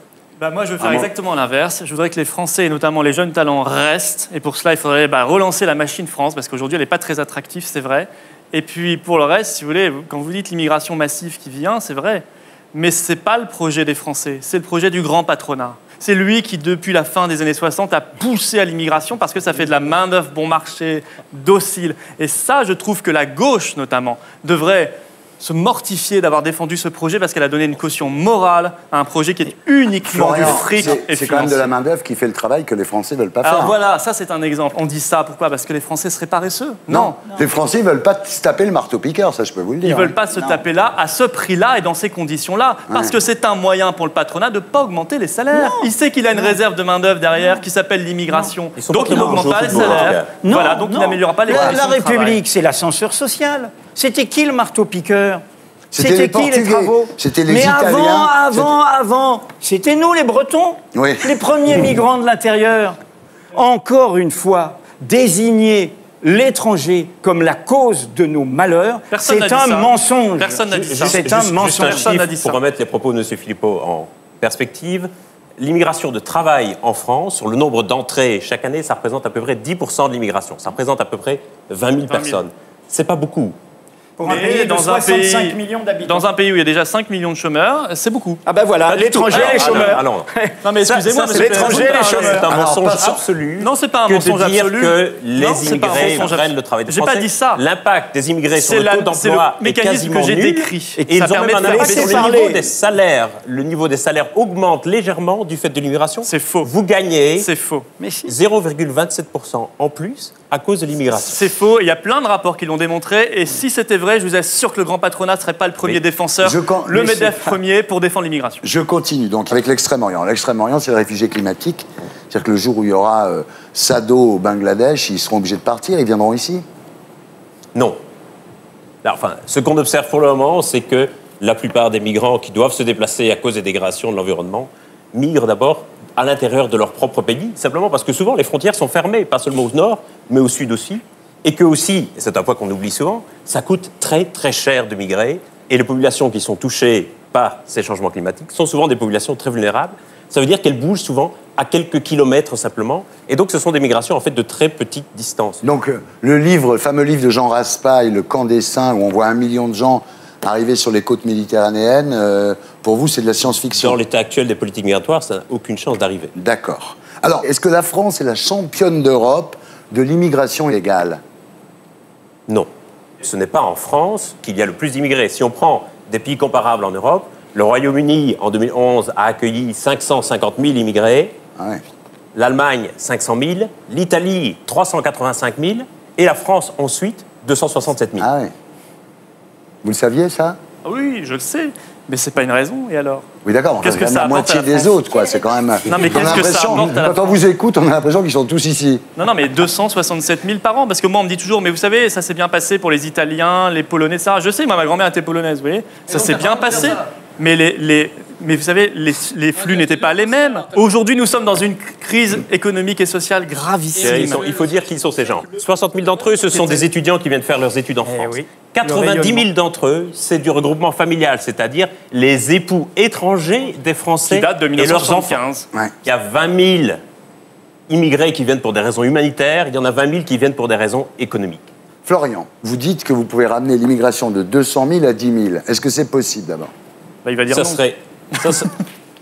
Moi, je veux faire exactement l'inverse. Je voudrais que les Français, et notamment les jeunes talents, restent. Et pour cela, il faudrait relancer la machine France, parce qu'aujourd'hui, elle n'est pas très attractive, c'est vrai. Et puis, pour le reste, si vous voulez, quand vous dites l'immigration massive qui vient, c'est vrai. Mais ce n'est pas le projet des Français, c'est le projet du grand patronat. C'est lui qui, depuis la fin des années 60, a poussé à l'immigration parce que ça fait de la main-d'œuvre bon marché, docile. Et ça, je trouve que la gauche, notamment, devrait se mortifier d'avoir défendu ce projet parce qu'elle a donné une caution morale à un projet qui est uniquement du fric et financier. C'est quand même de la main-d'œuvre qui fait le travail que les Français ne veulent pas faire. Alors voilà, ça c'est un exemple. On dit ça, pourquoi? Parce que les Français seraient paresseux? Non. Les Français ne veulent pas se taper le marteau-piqueur, ça je peux vous le dire. Ils ne veulent pas se taper là, à ce prix-là et dans ces conditions-là, parce que c'est un moyen pour le patronat de ne pas augmenter les salaires. Il sait qu'il a une réserve de main-d'œuvre derrière qui s'appelle l'immigration. Donc il n'augmente pas les salaires. Voilà, donc il n'améliorera pas les conditions de travail. La République, c'est l'ascenseur social. C'était qui le marteau-piqueur? C'était qui les travaux? C'était les Italiens. Avant, c'était nous les Bretons, oui. Les premiers migrants de l'intérieur. Encore une fois, désigner l'étranger comme la cause de nos malheurs, c'est un mensonge. Personne n'a dit ça. C'est un mensonge. Personne n'a dit ça. Pour remettre les propos de M. Philippot en perspective, l'immigration de travail en France, sur le nombre d'entrées chaque année, ça représente à peu près 10% de l'immigration. Ça représente à peu près 20 000 personnes. C'est pas beaucoup. Pour un pays de 65 millions d'habitants. Dans un pays où il y a déjà 5 millions de chômeurs, c'est beaucoup. Ah ben voilà, l'étranger et les chômeurs. Non mais excusez-moi, l'étranger et les chômeurs. C'est un mensonge absolu. Non, c'est pas un mensonge absolu. Que les immigrés prennent le travail des Français. J'ai pas dit ça. L'impact des immigrés sur le taux d'emploi est quasiment nul. Décrit. Et ils ont même un impact sur le niveau des salaires. Le niveau des salaires augmente légèrement du fait de l'immigration. C'est faux. Vous gagnez 0,27% en plus à cause de l'immigration. C'est faux. Il y a plein de rapports qui l'ont démontré. Et si c'était vrai, je vous assure que le grand patronat ne serait pas le premier défenseur, le MEDEF premier pour défendre l'immigration. Je continue donc avec l'Extrême-Orient. L'Extrême-Orient, c'est le réfugié climatique. C'est-à-dire que le jour où il y aura Sado au Bangladesh, ils seront obligés de partir, ils viendront ici? Non. Enfin, ce qu'on observe pour le moment, c'est que la plupart des migrants qui doivent se déplacer à cause des dégradations de l'environnement migrent d'abord à l'intérieur de leur propre pays, simplement parce que souvent les frontières sont fermées, pas seulement au nord, mais au sud aussi, et que aussi, et c'est un point qu'on oublie souvent, ça coûte très très cher de migrer, et les populations qui sont touchées par ces changements climatiques sont souvent des populations très vulnérables. Ça veut dire qu'elles bougent souvent à quelques kilomètres simplement. Et donc, ce sont des migrations, en fait, de très petite distance. Donc, le fameux livre de Jean Raspail, Le camp des saints, où on voit 1 million de gens arriver sur les côtes méditerranéennes, pour vous, c'est de la science-fiction? Dans l'état actuel des politiques migratoires, ça n'a aucune chance d'arriver. D'accord. Alors, est-ce que la France est la championne d'Europe de l'immigration légale? Non. Ce n'est pas en France qu'il y a le plus d'immigrés. Si on prend des pays comparables en Europe, le Royaume-Uni, en 2011, a accueilli 550 000 immigrés. Ah ouais. L'Allemagne, 500 000. L'Italie, 385 000. Et la France, ensuite, 267 000. Ah ouais. Vous le saviez, ça? Oui, je le sais. Mais c'est pas une raison, et alors? Oui, d'accord. Qu'est-ce que ça la moitié des autres, quoi. C'est quand même... Non, mais qu'est-ce que ça apporte à la Quand on vous écoute, on a l'impression qu'ils sont tous ici. Non, mais 267 000 par an. Parce que moi, on me dit toujours, mais vous savez, ça s'est bien passé pour les Italiens, les Polonais, ça. Je sais, moi, ma grand-mère était polonaise, vous voyez. Ça s'est bien passé. Mais vous savez, les flux n'étaient pas les mêmes. Aujourd'hui, nous sommes dans une crise économique et sociale gravissime. Il faut dire qui sont ces gens. 60 000 d'entre eux, ce sont des étudiants qui viennent faire leurs études en France. Oui. 90 000 d'entre eux, c'est du regroupement familial, c'est-à-dire les époux étrangers des Français qui datent de et leurs enfants. 1975. Ouais. Il y a 20 000 immigrés qui viennent pour des raisons humanitaires, il y en a 20 000 qui viennent pour des raisons économiques. Florian, vous dites que vous pouvez ramener l'immigration de 200 000 à 10 000. Est-ce que c'est possible, d'abord? Il va dire non.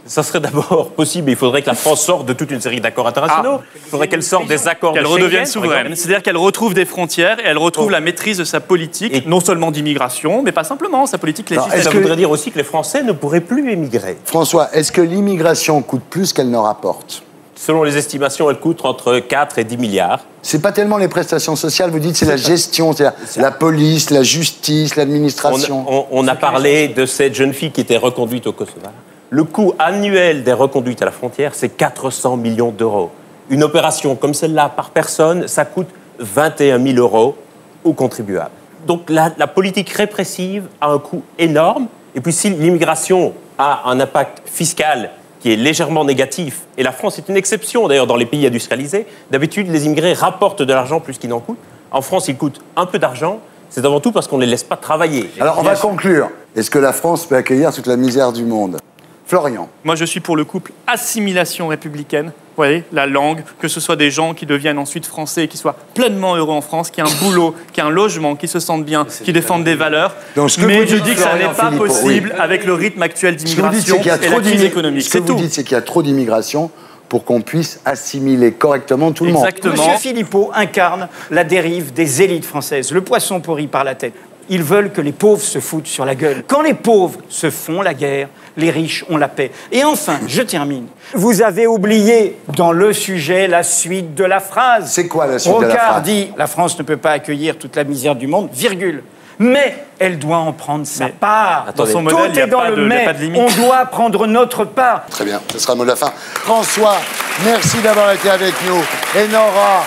Ça serait d'abord possible. Il faudrait que la France sorte de toute une série d'accords internationaux. Il faudrait qu'elle sorte des accords qu'elle de redevienne Schengen, souveraine. C'est-à-dire qu'elle retrouve des frontières et elle retrouve la maîtrise de sa politique, non seulement d'immigration, mais pas simplement, sa politique législative. Ça voudrait dire aussi que les Français ne pourraient plus émigrer. François, est-ce que l'immigration coûte plus qu'elle ne rapporte? Selon les estimations, elle coûte entre 4 et 10 milliards. C'est pas tellement les prestations sociales, vous dites, c'est la gestion, c'est la police, la justice, l'administration. On a parlé de cette jeune fille qui était reconduite au Kosovo. Le coût annuel des reconduites à la frontière, c'est 400 millions d'euros. Une opération comme celle-là, par personne, ça coûte 21 000 euros aux contribuables. Donc la politique répressive a un coût énorme. Et puis si l'immigration a un impact fiscal qui est légèrement négatif, et la France est une exception d'ailleurs dans les pays industrialisés, d'habitude les immigrés rapportent de l'argent plus qu'ils n'en coûtent. En France, ils coûtent un peu d'argent, c'est avant tout parce qu'on ne les laisse pas travailler. Alors on va conclure. Est-ce que la France peut accueillir toute la misère du monde? Florian. Moi, je suis pour le couple assimilation républicaine. Vous voyez, la langue, que ce soit des gens qui deviennent ensuite français et qui soient pleinement heureux en France, qui aient un boulot, qui aient un logement, qui se sentent bien, qui défendent des valeurs. Donc, mais je dis que ça n'est pas possible avec le rythme actuel d'immigration et la crise économique. Ce que vous dites, c'est qu'il y a trop d'immigration pour qu'on puisse assimiler correctement tout le monde. Exactement. Monsieur Philippot incarne la dérive des élites françaises. Le poisson pourri par la tête. Ils veulent que les pauvres se foutent sur la gueule. Quand les pauvres se font la guerre, les riches ont la paix. Et enfin, je termine. Vous avez oublié dans le sujet la suite de la phrase. C'est quoi la suite de la Rocard phrase? dit « La France ne peut pas accueillir toute la misère du monde, virgule. Mais elle doit en prendre sa part. » Dans son modèle, il n'y a pas de limite. On doit prendre notre part. Très bien, ce sera le mot de la fin. François, merci d'avoir été avec nous. Et Nora,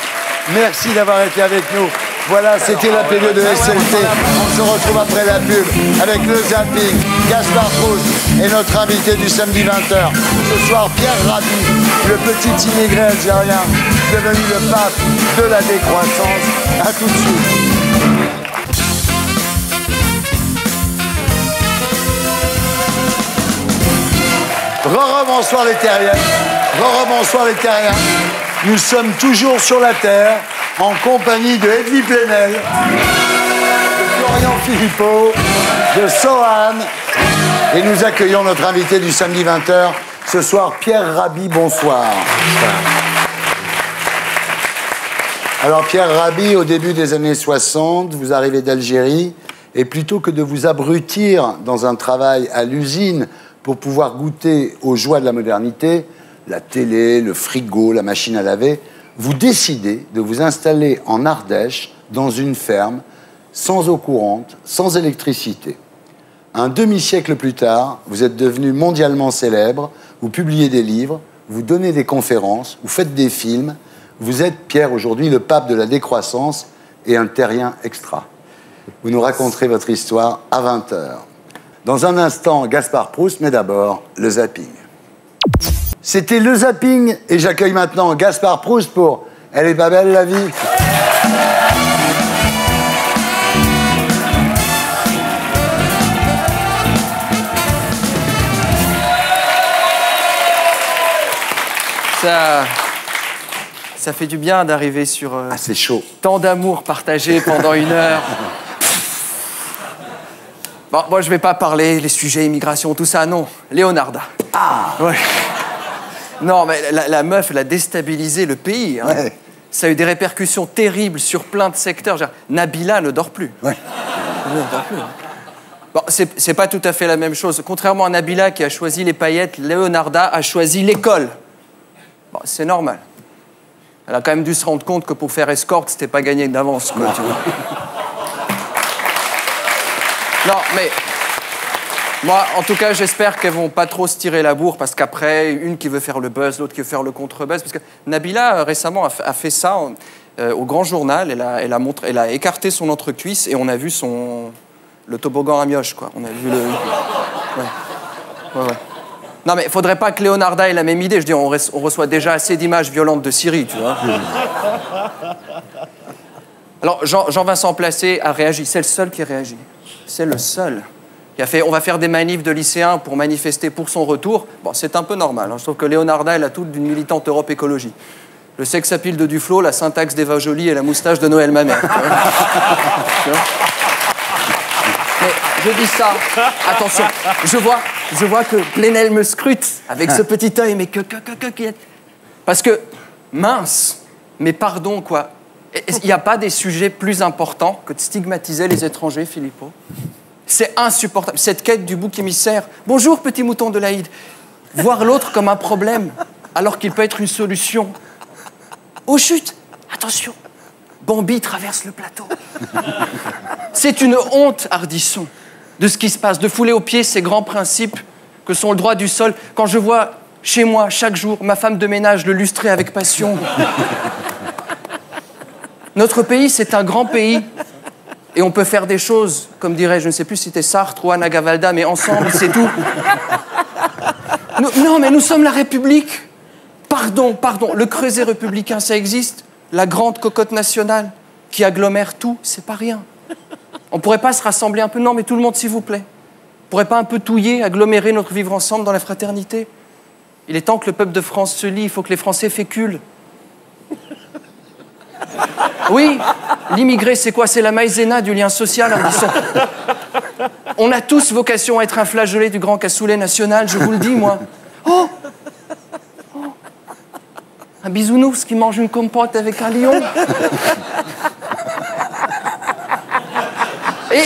merci d'avoir été avec nous. Voilà, c'était la P2 de SLT. On se retrouve après la pub avec le zapping, Gaspard Proust et notre invité du samedi 20h. Ce soir, Pierre Rabhi, le petit immigré algérien, devenu le pape de la décroissance. À tout de suite. Bonsoir les terriens. Bonsoir les terriens. Nous sommes toujours sur la Terre, en compagnie de Edwy Plenel, de Florian Philippot, de Sohan, et nous accueillons notre invité du samedi 20h, ce soir, Pierre Rabhi. Bonsoir. Alors Pierre Rabhi, au début des années 60, vous arrivez d'Algérie, et plutôt que de vous abrutir dans un travail à l'usine pour pouvoir goûter aux joies de la modernité, la télé, le frigo, la machine à laver, vous décidez de vous installer en Ardèche, dans une ferme, sans eau courante, sans électricité. Un demi-siècle plus tard, vous êtes devenu mondialement célèbre, vous publiez des livres, vous donnez des conférences, vous faites des films. Vous êtes, Pierre, aujourd'hui le pape de la décroissance et un terrien extra. Vous nous raconterez votre histoire à 20h. Dans un instant, Gaspard Proust, mais d'abord, le zapping. C'était le zapping, et j'accueille maintenant Gaspard Proust pour « Elle est pas belle la vie ?» Ça fait du bien d'arriver sur... c'est chaud. Tant d'amour partagé pendant 1 heure. Bon, moi, je vais pas parler les sujets immigration, tout ça, non. Leonarda. Ah ouais. Non, mais la meuf, elle a déstabilisé le pays. Hein. Ouais. Ça a eu des répercussions terribles sur plein de secteurs. Genre, Nabila ne dort plus. Ouais. Elle ne dort plus. Bon, c'est pas tout à fait la même chose. Contrairement à Nabila qui a choisi les paillettes, Leonarda a choisi l'école. Bon, c'est normal. Elle a quand même dû se rendre compte que pour faire escorte, c'était pas gagné d'avance, quoi, tu vois. Non, mais moi, en tout cas, j'espère qu'elles vont pas trop se tirer la bourre parce qu'après, une qui veut faire le buzz, l'autre qui veut faire le contre-buzz. Parce que Nabila, récemment, a fait ça au Grand Journal. Elle a écarté son entrecuisse et on a vu le toboggan à mioche, quoi. On a vu le... Ouais. Non, mais faudrait pas que Leonarda ait la même idée. Je dis, on reçoit déjà assez d'images violentes de Syrie, tu vois. Alors, Jean-Vincent Placé a réagi. C'est le seul qui a réagi. C'est le seul. Il a fait, on va faire des manifs de lycéens pour manifester pour son retour. Bon, c'est un peu normal. Hein. Je trouve que Leonarda, elle a toute d'une militante Europe Écologie. Le sex appeal de Duflo, la syntaxe d'Eva Joly et la moustache de Noël Mamère. Mais je dis ça, attention, je vois que Plenel me scrute avec ce petit œil, mais parce que, mince, mais pardon, quoi. Il n'y a pas des sujets plus importants que de stigmatiser les étrangers, Philippot? C'est insupportable. Cette quête du bouc émissaire. Bonjour, petit mouton de l'Aïd. Voir l'autre comme un problème, alors qu'il peut être une solution. Oh, chut! Attention! Bambi traverse le plateau. C'est une honte, Ardisson, de ce qui se passe, de fouler aux pieds ces grands principes que sont le droit du sol. Quand je vois chez moi, chaque jour, ma femme de ménage le lustrer avec passion. Notre pays, c'est un grand pays. Et on peut faire des choses, comme dirait, je ne sais plus si c'était Sartre ou Anna Gavalda, mais ensemble, c'est tout. Non, mais nous sommes la République. Pardon, le creuset républicain, ça existe. La grande cocotte nationale qui agglomère tout, c'est pas rien. On pourrait pas se rassembler un peu? Non, mais tout le monde, s'il vous plaît. On pourrait pas un peu touiller, agglomérer notre vivre ensemble dans la fraternité? Il est temps que le peuple de France se lie, il faut que les Français féculent. Oui, l'immigré, c'est quoi? C'est la maïzena du lien social, Ardisson. On a tous vocation à être un flageolet du grand cassoulet national, je vous le dis, moi. Oh, un bisounours qui mange une compote avec un lion. Et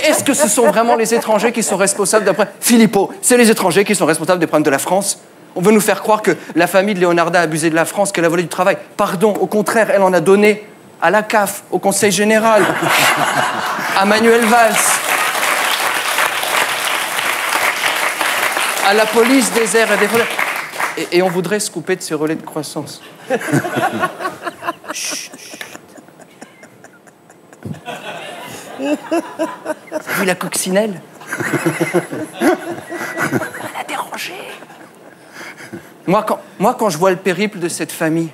est-ce que ce sont vraiment les étrangers qui sont responsables d'après Philippot, c'est les étrangers qui sont responsables des problèmes de la France? On veut nous faire croire que la famille de Leonarda a abusé de la France, qu'elle a volé du travail. Pardon, au contraire, elle en a donné à la CAF, au Conseil Général, à Manuel Valls, à la police des airs et des relais. Et on voudrait se couper de ces relais de croissance. Chut, chut. T'as vu la coccinelle? Elle a dérangé. Moi, quand je vois le périple de cette famille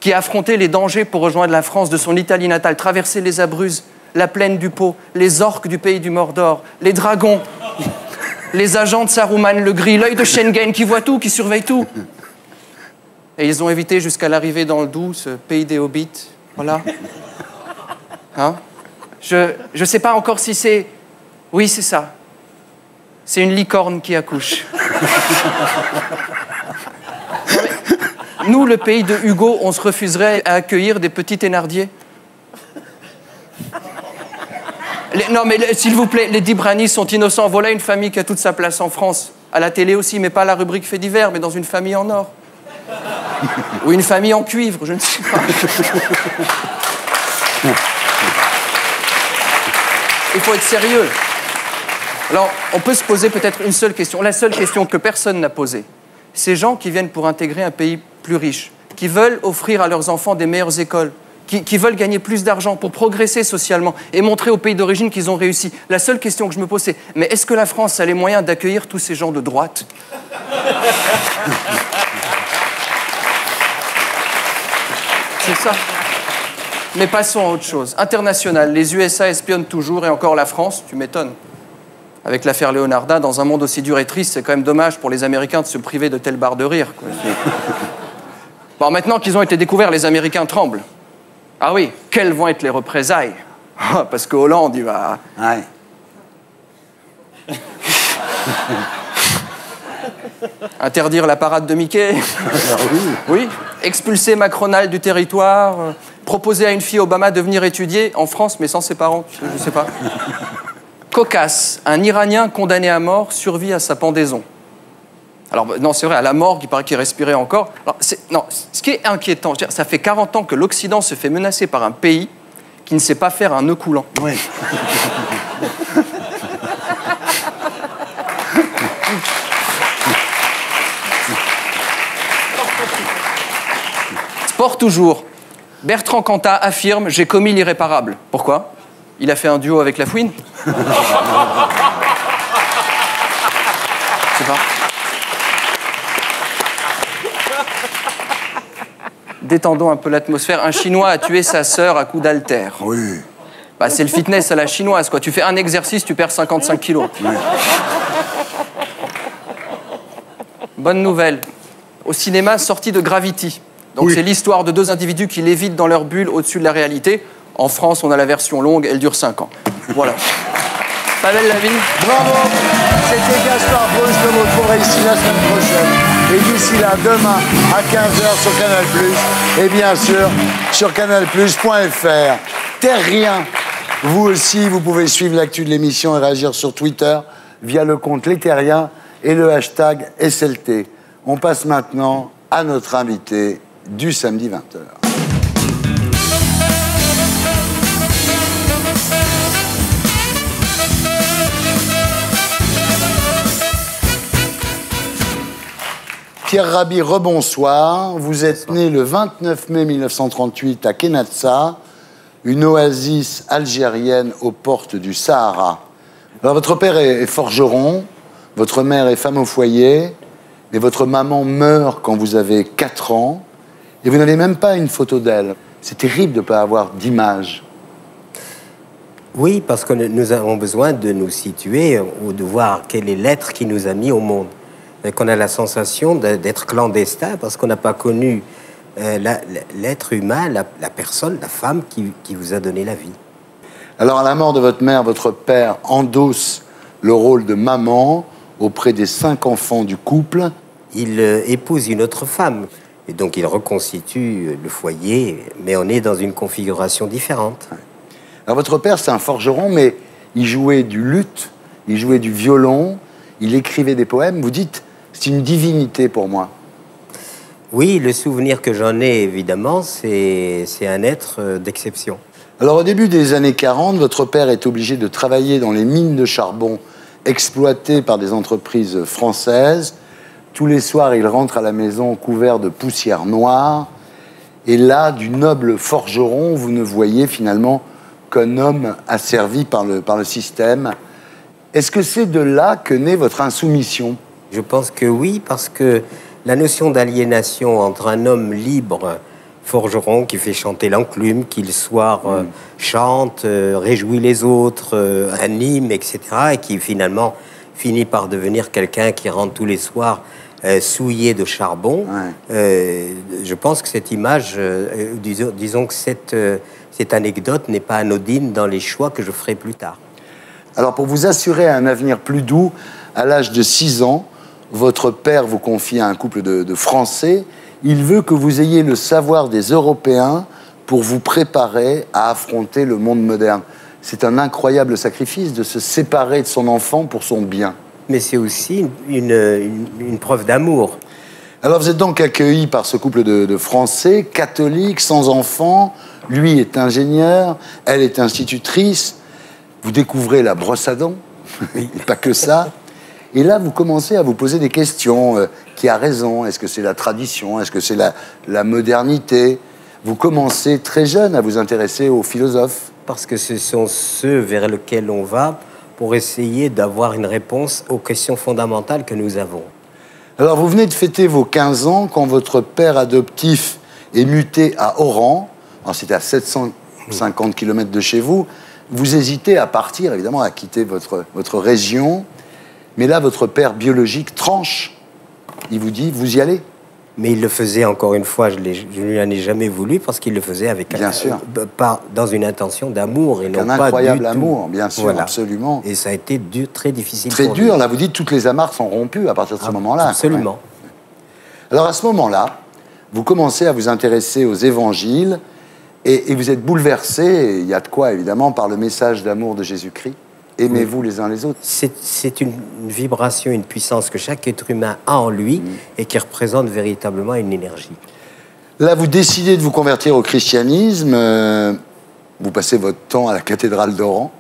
qui a affronté les dangers pour rejoindre la France de son Italie natale, traverser les Abruzzes, la plaine du Pô, les orques du pays du Mordor, les dragons, les agents de Saruman le Gris, l'œil de Schengen qui voit tout, qui surveille tout. Et ils ont évité jusqu'à l'arrivée dans le Doubs, ce pays des hobbits. Voilà. Hein? Je sais pas encore si c'est... Oui, c'est ça. C'est une licorne qui accouche. Nous, le pays de Hugo, on se refuserait à accueillir des petits Thénardier? Non, mais s'il vous plaît, les Dibrani sont innocents. Voilà une famille qui a toute sa place en France. À la télé aussi, mais pas la rubrique fait divers, mais dans une famille en or. Ou une famille en cuivre, je ne sais pas. Il faut être sérieux. Alors, on peut se poser peut-être une seule question, la seule question que personne n'a posée. Ces gens qui viennent pour intégrer un pays plus riche, qui veulent offrir à leurs enfants des meilleures écoles, qui veulent gagner plus d'argent pour progresser socialement et montrer au pays d'origine qu'ils ont réussi. La seule question que je me pose, c'est mais est-ce que la France a les moyens d'accueillir tous ces gens de droite? C'est ça. Mais passons à autre chose. International, les USA espionnent toujours et encore la France, tu m'étonnes. Avec l'affaire Leonarda, dans un monde aussi dur et triste, c'est quand même dommage pour les Américains de se priver de telles barres de rire, quoi. Bon, maintenant qu'ils ont été découverts, les Américains tremblent. Ah oui, quelles vont être les représailles? Parce que Hollande, il va... Ouais. Interdire la parade de Mickey. Oui. Oui. Expulser Macronald du territoire. Proposer à une fille Obama de venir étudier en France, mais sans ses parents. Je sais pas. Cocasse. Un Iranien condamné à mort survit à sa pendaison. Alors, non, c'est vrai, à la morgue, il paraît qu'il respirait encore. Alors, non, ce qui est inquiétant, ça fait 40 ans que l'Occident se fait menacer par un pays qui ne sait pas faire un nœud coulant. Oui. Sport toujours. Bertrand Cantat affirme « J'ai commis l'irréparable ». Pourquoi? Il a fait un duo avec La Fouine? Je sais pas. Détendons un peu l'atmosphère. Un Chinois a tué sa sœur à coups d'haltère. Oui. Bah, c'est le fitness à la chinoise, quoi. Tu fais un exercice, tu perds 55 kilos. Oui. Bonne nouvelle. Au cinéma, sortie de Gravity. Donc Oui. c'est l'histoire de deux individus qui lévitent dans leur bulle au-dessus de la réalité. En France, on a la version longue, elle dure 5 ans. Voilà. Pas belle la vie? Bravo. C'était Gaspard Proust, je vous retrouverai ici la semaine prochaine. Et d'ici là, demain à 15h sur Canal+, et bien sûr sur canalplus.fr. Terrien, vous aussi, vous pouvez suivre l'actu de l'émission et réagir sur Twitter via le compte Les Terriens et le hashtag SLT. On passe maintenant à notre invité du samedi 20h. Pierre Rabhi, rebonsoir. Vous êtes né le 29 mai 1938 à Kenatsa, une oasis algérienne aux portes du Sahara. Alors, votre père est forgeron, votre mère est femme au foyer, mais votre maman meurt quand vous avez 4 ans, et vous n'avez même pas une photo d'elle. C'est terrible de ne pas avoir d'image. Oui, parce que nous avons besoin de nous situer ou de voir quel est l'être qui nous a mis au monde. Et qu'on a la sensation d'être clandestin parce qu'on n'a pas connu l'être humain, la personne, la femme qui vous a donné la vie. Alors, à la mort de votre mère, votre père endosse le rôle de maman auprès des 5 enfants du couple. Il épouse une autre femme. Et donc, il reconstitue le foyer, mais on est dans une configuration différente. Alors, votre père, c'est un forgeron, mais il jouait du luth, il jouait du violon, il écrivait des poèmes. Vous dites, c'est une divinité pour moi. Oui, le souvenir que j'en ai, évidemment, c'est un être d'exception. Alors, au début des années 40, votre père est obligé de travailler dans les mines de charbon exploitées par des entreprises françaises. Tous les soirs, il rentre à la maison couvert de poussière noire. Et là, du noble forgeron, vous ne voyez finalement qu'un homme asservi par le système. Est-ce que c'est de là que naît votre insoumission? Je pense que oui, parce que la notion d'aliénation entre un homme libre, forgeron, qui fait chanter l'enclume, qui le soir chante, réjouit les autres, anime, etc., et qui finalement finit par devenir quelqu'un qui rentre tous les soirs souillé de charbon. Je pense que cette image, disons que cette anecdote n'est pas anodine dans les choix que je ferai plus tard. Alors, pour vous assurer un avenir plus doux, à l'âge de 6 ans, votre père vous confie à un couple de Français. Il veut que vous ayez le savoir des Européens pour vous préparer à affronter le monde moderne. C'est un incroyable sacrifice de se séparer de son enfant pour son bien. Mais c'est aussi une preuve d'amour. Alors, vous êtes donc accueilli par ce couple de Français, catholiques, sans enfants. Lui est ingénieur, elle est institutrice. Vous découvrez la brosse à dents, et pas que ça. Et là, vous commencez à vous poser des questions. Qui a raison? Est-ce que c'est la tradition? Est-ce que c'est la modernité? Vous commencez très jeune à vous intéresser aux philosophes. Parce que ce sont ceux vers lesquels on va pour essayer d'avoir une réponse aux questions fondamentales que nous avons. Alors, vous venez de fêter vos 15 ans quand votre père adoptif est muté à Oran. Alors, c'était à 750 km de chez vous. Vous hésitez à partir, évidemment, à quitter votre région. Mais là, votre père biologique tranche. Il vous dit, vous y allez. Mais il le faisait, encore une fois, je ne lui en ai jamais voulu, parce qu'il le faisait avec pas dans une intention d'amour. Et non un pas incroyable du amour, tout. bien sûr, Voilà. absolument. Et ça a été très difficile Très pour dur, lui. là vous dites toutes les amarres sont rompues à partir de ce moment-là. Absolument. Alors à ce moment-là, vous commencez à vous intéresser aux évangiles et vous êtes bouleversé, et il y a de quoi évidemment, par le message d'amour de Jésus-Christ. Aimez-vous les uns les autres. C'est une vibration, une puissance que chaque être humain a en lui et qui représente véritablement une énergie. Là, vous décidez de vous convertir au christianisme. Vous passez votre temps à la cathédrale d'Oran.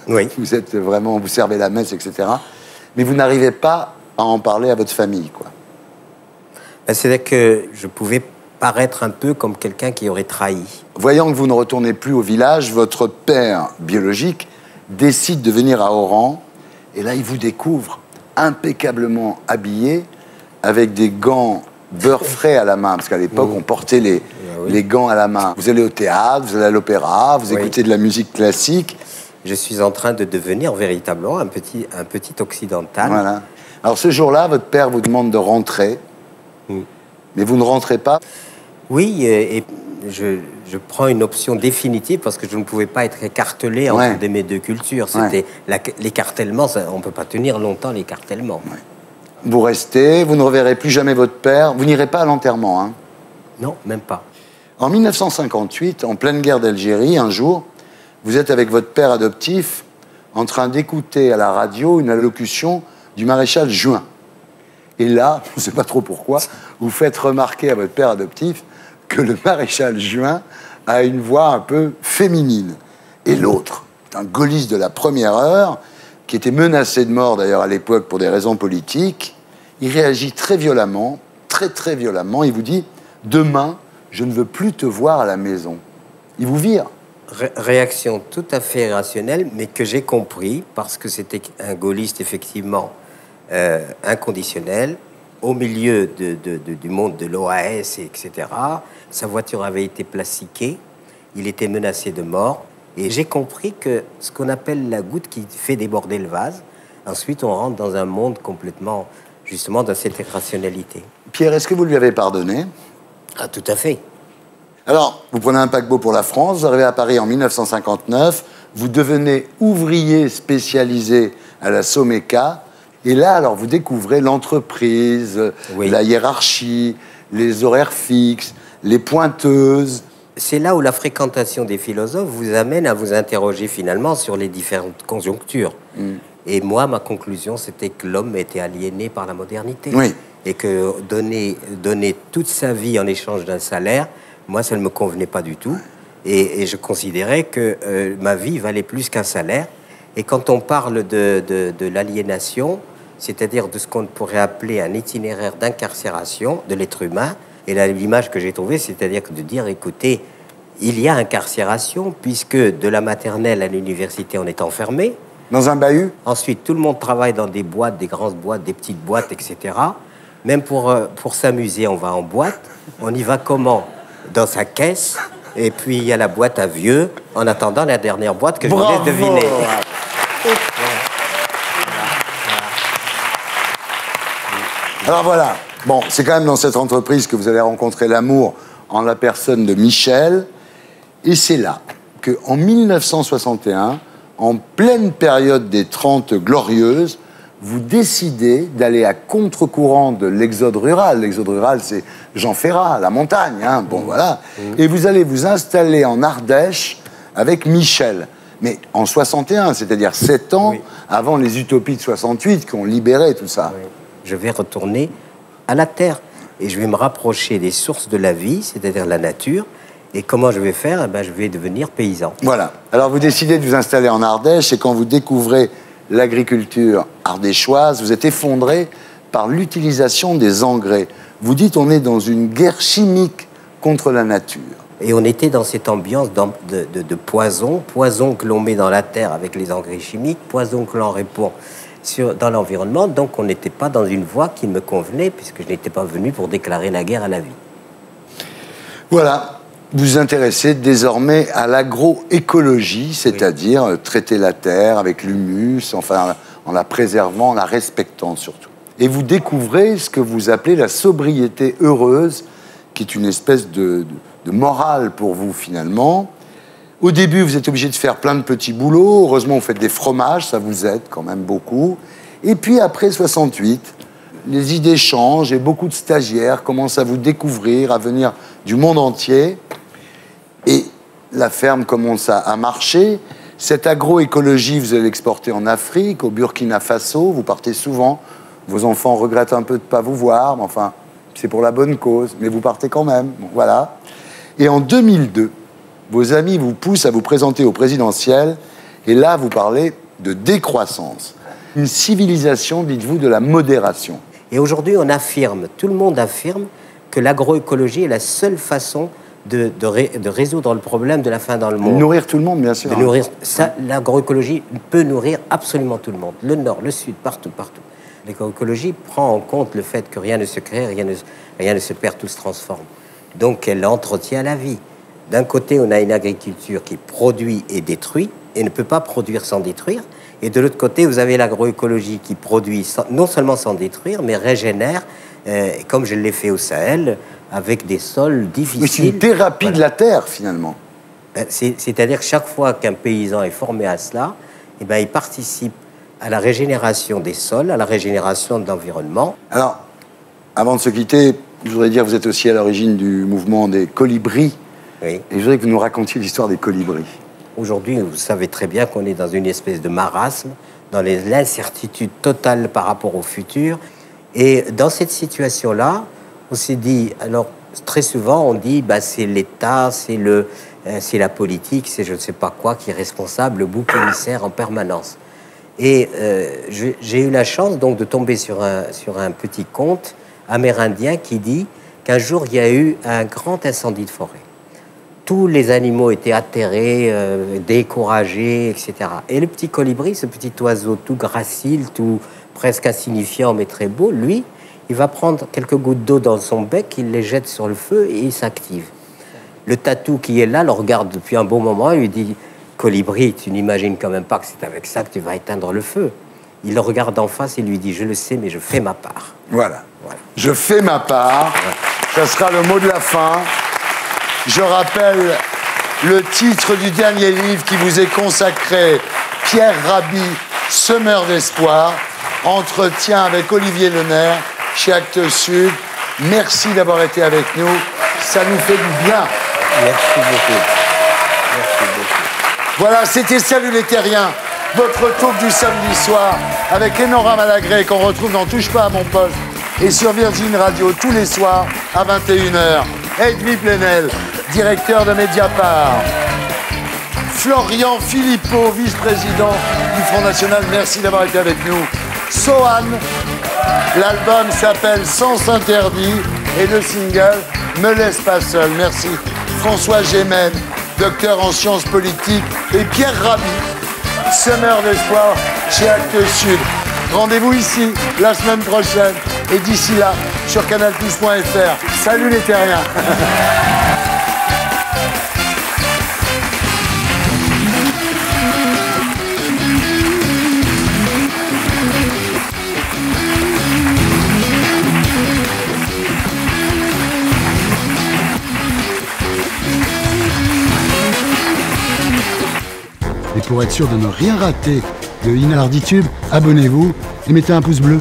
Oui. Vous êtes vraiment, vous servez la messe, etc. Mais vous n'arrivez pas à en parler à votre famille, quoi. C'est-à-dire que je pouvais paraître un peu comme quelqu'un qui aurait trahi. Voyant que vous ne retournez plus au village, votre père biologique décide de venir à Oran. Et là, il vous découvre impeccablement habillé, avec des gants beurre frais à la main, parce qu'à l'époque, on portait les gants à la main. Vous allez au théâtre, vous allez à l'opéra, vous écoutez de la musique classique. Je suis en train de devenir véritablement un petit occidental. Voilà. Alors ce jour-là, votre père vous demande de rentrer, mais vous ne rentrez pas. Oui, et je prends une option définitive parce que je ne pouvais pas être écartelé entre mes deux cultures. C'était l'écartèlement, on ne peut pas tenir longtemps l'écartèlement. Vous restez, vous ne reverrez plus jamais votre père, vous n'irez pas à l'enterrement, hein? Non, même pas. En 1958, en pleine guerre d'Algérie, un jour, vous êtes avec votre père adoptif en train d'écouter à la radio une allocution du maréchal Juin. Et là, je ne sais pas trop pourquoi, vous faites remarquer à votre père adoptif que le maréchal Juin a une voix un peu féminine. Et l'autre, un gaulliste de la première heure, qui était menacé de mort d'ailleurs à l'époque pour des raisons politiques, il réagit très violemment, très violemment. Il vous dit « Demain, je ne veux plus te voir à la maison ». Il vous vire. Réaction tout à fait rationnelle, mais que j'ai compris, parce que c'était un gaulliste effectivement inconditionnel, au milieu du monde de l'OAS, etc. Sa voiture avait été plastiquée, il était menacé de mort, et j'ai compris que ce qu'on appelle la goutte qui fait déborder le vase, ensuite on rentre dans un monde complètement, justement, dans cette irrationalité. Pierre, est-ce que vous lui avez pardonné? Ah, tout à fait. Alors, vous prenez un paquebot pour la France, vous arrivez à Paris en 1959, vous devenez ouvrier spécialisé à la Someca, et là, alors, vous découvrez l'entreprise, la hiérarchie, les horaires fixes, les pointeuses. C'est là où la fréquentation des philosophes vous amène à vous interroger finalement sur les différentes conjonctures. Et moi, ma conclusion, c'était que l'homme était aliéné par la modernité. Oui. Et que donner toute sa vie en échange d'un salaire, moi, ça ne me convenait pas du tout. Et je considérais que ma vie valait plus qu'un salaire. Et quand on parle de l'aliénation, c'est-à-dire de ce qu'on pourrait appeler un itinéraire d'incarcération de l'être humain, et là, l'image que j'ai trouvée, c'est-à-dire de dire, écoutez, il y a incarcération, puisque de la maternelle à l'université, on est enfermé. Dans un bahut. Ensuite, tout le monde travaille dans des boîtes, des grandes boîtes, des petites boîtes, etc. Même pour s'amuser, on va en boîte. On y va comment? Dans sa caisse. Et puis, il y a la boîte à vieux, en attendant la dernière boîte que je vous laisse deviner. Alors voilà, bon, c'est quand même dans cette entreprise que vous allez rencontrer l'amour en la personne de Michel. Et c'est là qu'en 1961, en pleine période des 30 glorieuses, vous décidez d'aller à contre-courant de l'exode rural. L'exode rural, c'est Jean Ferrat, la montagne, hein, bon voilà. Et vous allez vous installer en Ardèche avec Michel. Mais en 61, c'est-à-dire 7 ans avant les utopies de 68 qui ont libéré tout ça. Je vais retourner à la terre et je vais me rapprocher des sources de la vie, c'est-à-dire la nature. Et comment je vais faire? Eh ben, je vais devenir paysan. Voilà. Alors vous décidez de vous installer en Ardèche et quand vous découvrez l'agriculture ardéchoise, vous êtes effondré par l'utilisation des engrais. Vous dites on est dans une guerre chimique contre la nature. Et on était dans cette ambiance de poison que l'on met dans la terre avec les engrais chimiques, poison que l'on répand dans l'environnement. Donc on n'était pas dans une voie qui me convenait puisque je n'étais pas venu pour déclarer la guerre à la vie. Voilà. Vous vous intéressez désormais à l'agroécologie, c'est-à-dire traiter la terre avec l'humus, enfin en la préservant, en la respectant surtout. et vous découvrez ce que vous appelez la sobriété heureuse, qui est une espèce de morale pour vous, finalement. Au début, vous êtes obligé de faire plein de petits boulots. Heureusement, vous faites des fromages, ça vous aide quand même beaucoup. Et puis, après 68, les idées changent et beaucoup de stagiaires commencent à vous découvrir, à venir du monde entier. Et la ferme commence à marcher. Cette agroécologie, vous allez l'exporter en Afrique, au Burkina Faso. Vous partez souvent. Vos enfants regrettent un peu de ne pas vous voir, mais enfin, c'est pour la bonne cause. Mais vous partez quand même. Bon, voilà. Et en 2002, vos amis vous poussent à vous présenter au présidentiel. Et là, vous parlez de décroissance. Une civilisation, dites-vous, de la modération. Et aujourd'hui, on affirme, tout le monde affirme, que l'agroécologie est la seule façon de résoudre le problème de la faim dans le monde. Nourrir tout le monde, bien sûr. De nourrir, ça, l'agroécologie peut nourrir absolument tout le monde. Le nord, le sud, partout, partout. L'agroécologie prend en compte le fait que rien ne se crée, rien ne se perd, tout se transforme. Donc elle entretient la vie. D'un côté, on a une agriculture qui produit et détruit, et ne peut pas produire sans détruire. Et de l'autre côté, vous avez l'agroécologie qui produit non seulement sans détruire, mais régénère, comme je l'ai fait au Sahel, avec des sols difficiles. Mais c'est une thérapie de la terre, finalement. C'est-à-dire que chaque fois qu'un paysan est formé à cela, eh ben, il participe à la régénération des sols, à la régénération de l'environnement. Alors, avant de se quitter, je voudrais dire que vous êtes aussi à l'origine du mouvement des colibris. Oui. Et je voudrais que vous nous racontiez l'histoire des colibris. Aujourd'hui, vous savez très bien qu'on est dans une espèce de marasme, dans l'incertitude totale par rapport au futur. Et dans cette situation-là, on s'est dit, alors très souvent on dit, bah, c'est l'État, c'est la politique, c'est je ne sais pas quoi qui est responsable, le bouc émissaire en permanence. Et j'ai eu la chance donc de tomber sur un petit conte amérindien qui dit qu'un jour il y a eu un grand incendie de forêt. Tous les animaux étaient atterrés, découragés, etc. Et le petit colibri, ce petit oiseau tout gracile, tout presque insignifiant mais très beau, lui, il va prendre quelques gouttes d'eau dans son bec, il les jette sur le feu et il s'active. Le tatou qui est là le regarde depuis un bon moment et lui dit « Colibri, tu n'imagines quand même pas que c'est avec ça que tu vas éteindre le feu ». Il le regarde en face et lui dit « Je le sais, mais je fais ma part ». Voilà. Je fais ma part. Ça sera le mot de la fin. Je rappelle le titre du dernier livre qui vous est consacré, Pierre Rabhi, Semeur d'espoir, entretien avec Olivier Lenaire, chez Actes Sud. Merci d'avoir été avec nous. Ça nous fait du bien. Merci beaucoup. Merci beaucoup. Voilà, c'était Salut les Terriens, votre talk du samedi soir avec Enora Malagré qu'on retrouve dans Touche pas à mon poste et sur Virgin Radio tous les soirs à 21h. Edwy Plenel, directeur de Mediapart. Florian Philippot, vice-président du Front National, merci d'avoir été avec nous. Sohan, l'album s'appelle Sens Interdit et le single Me laisse pas seul. Merci. François Gémen, docteur en sciences politiques, et Pierre Rabhi, semeur d'espoir chez Actes Sud. Rendez-vous ici la semaine prochaine et d'ici là sur canalplus.fr. Salut les terriens. Et pour être sûr de ne rien rater de Inalarditube, abonnez-vous et mettez un pouce bleu.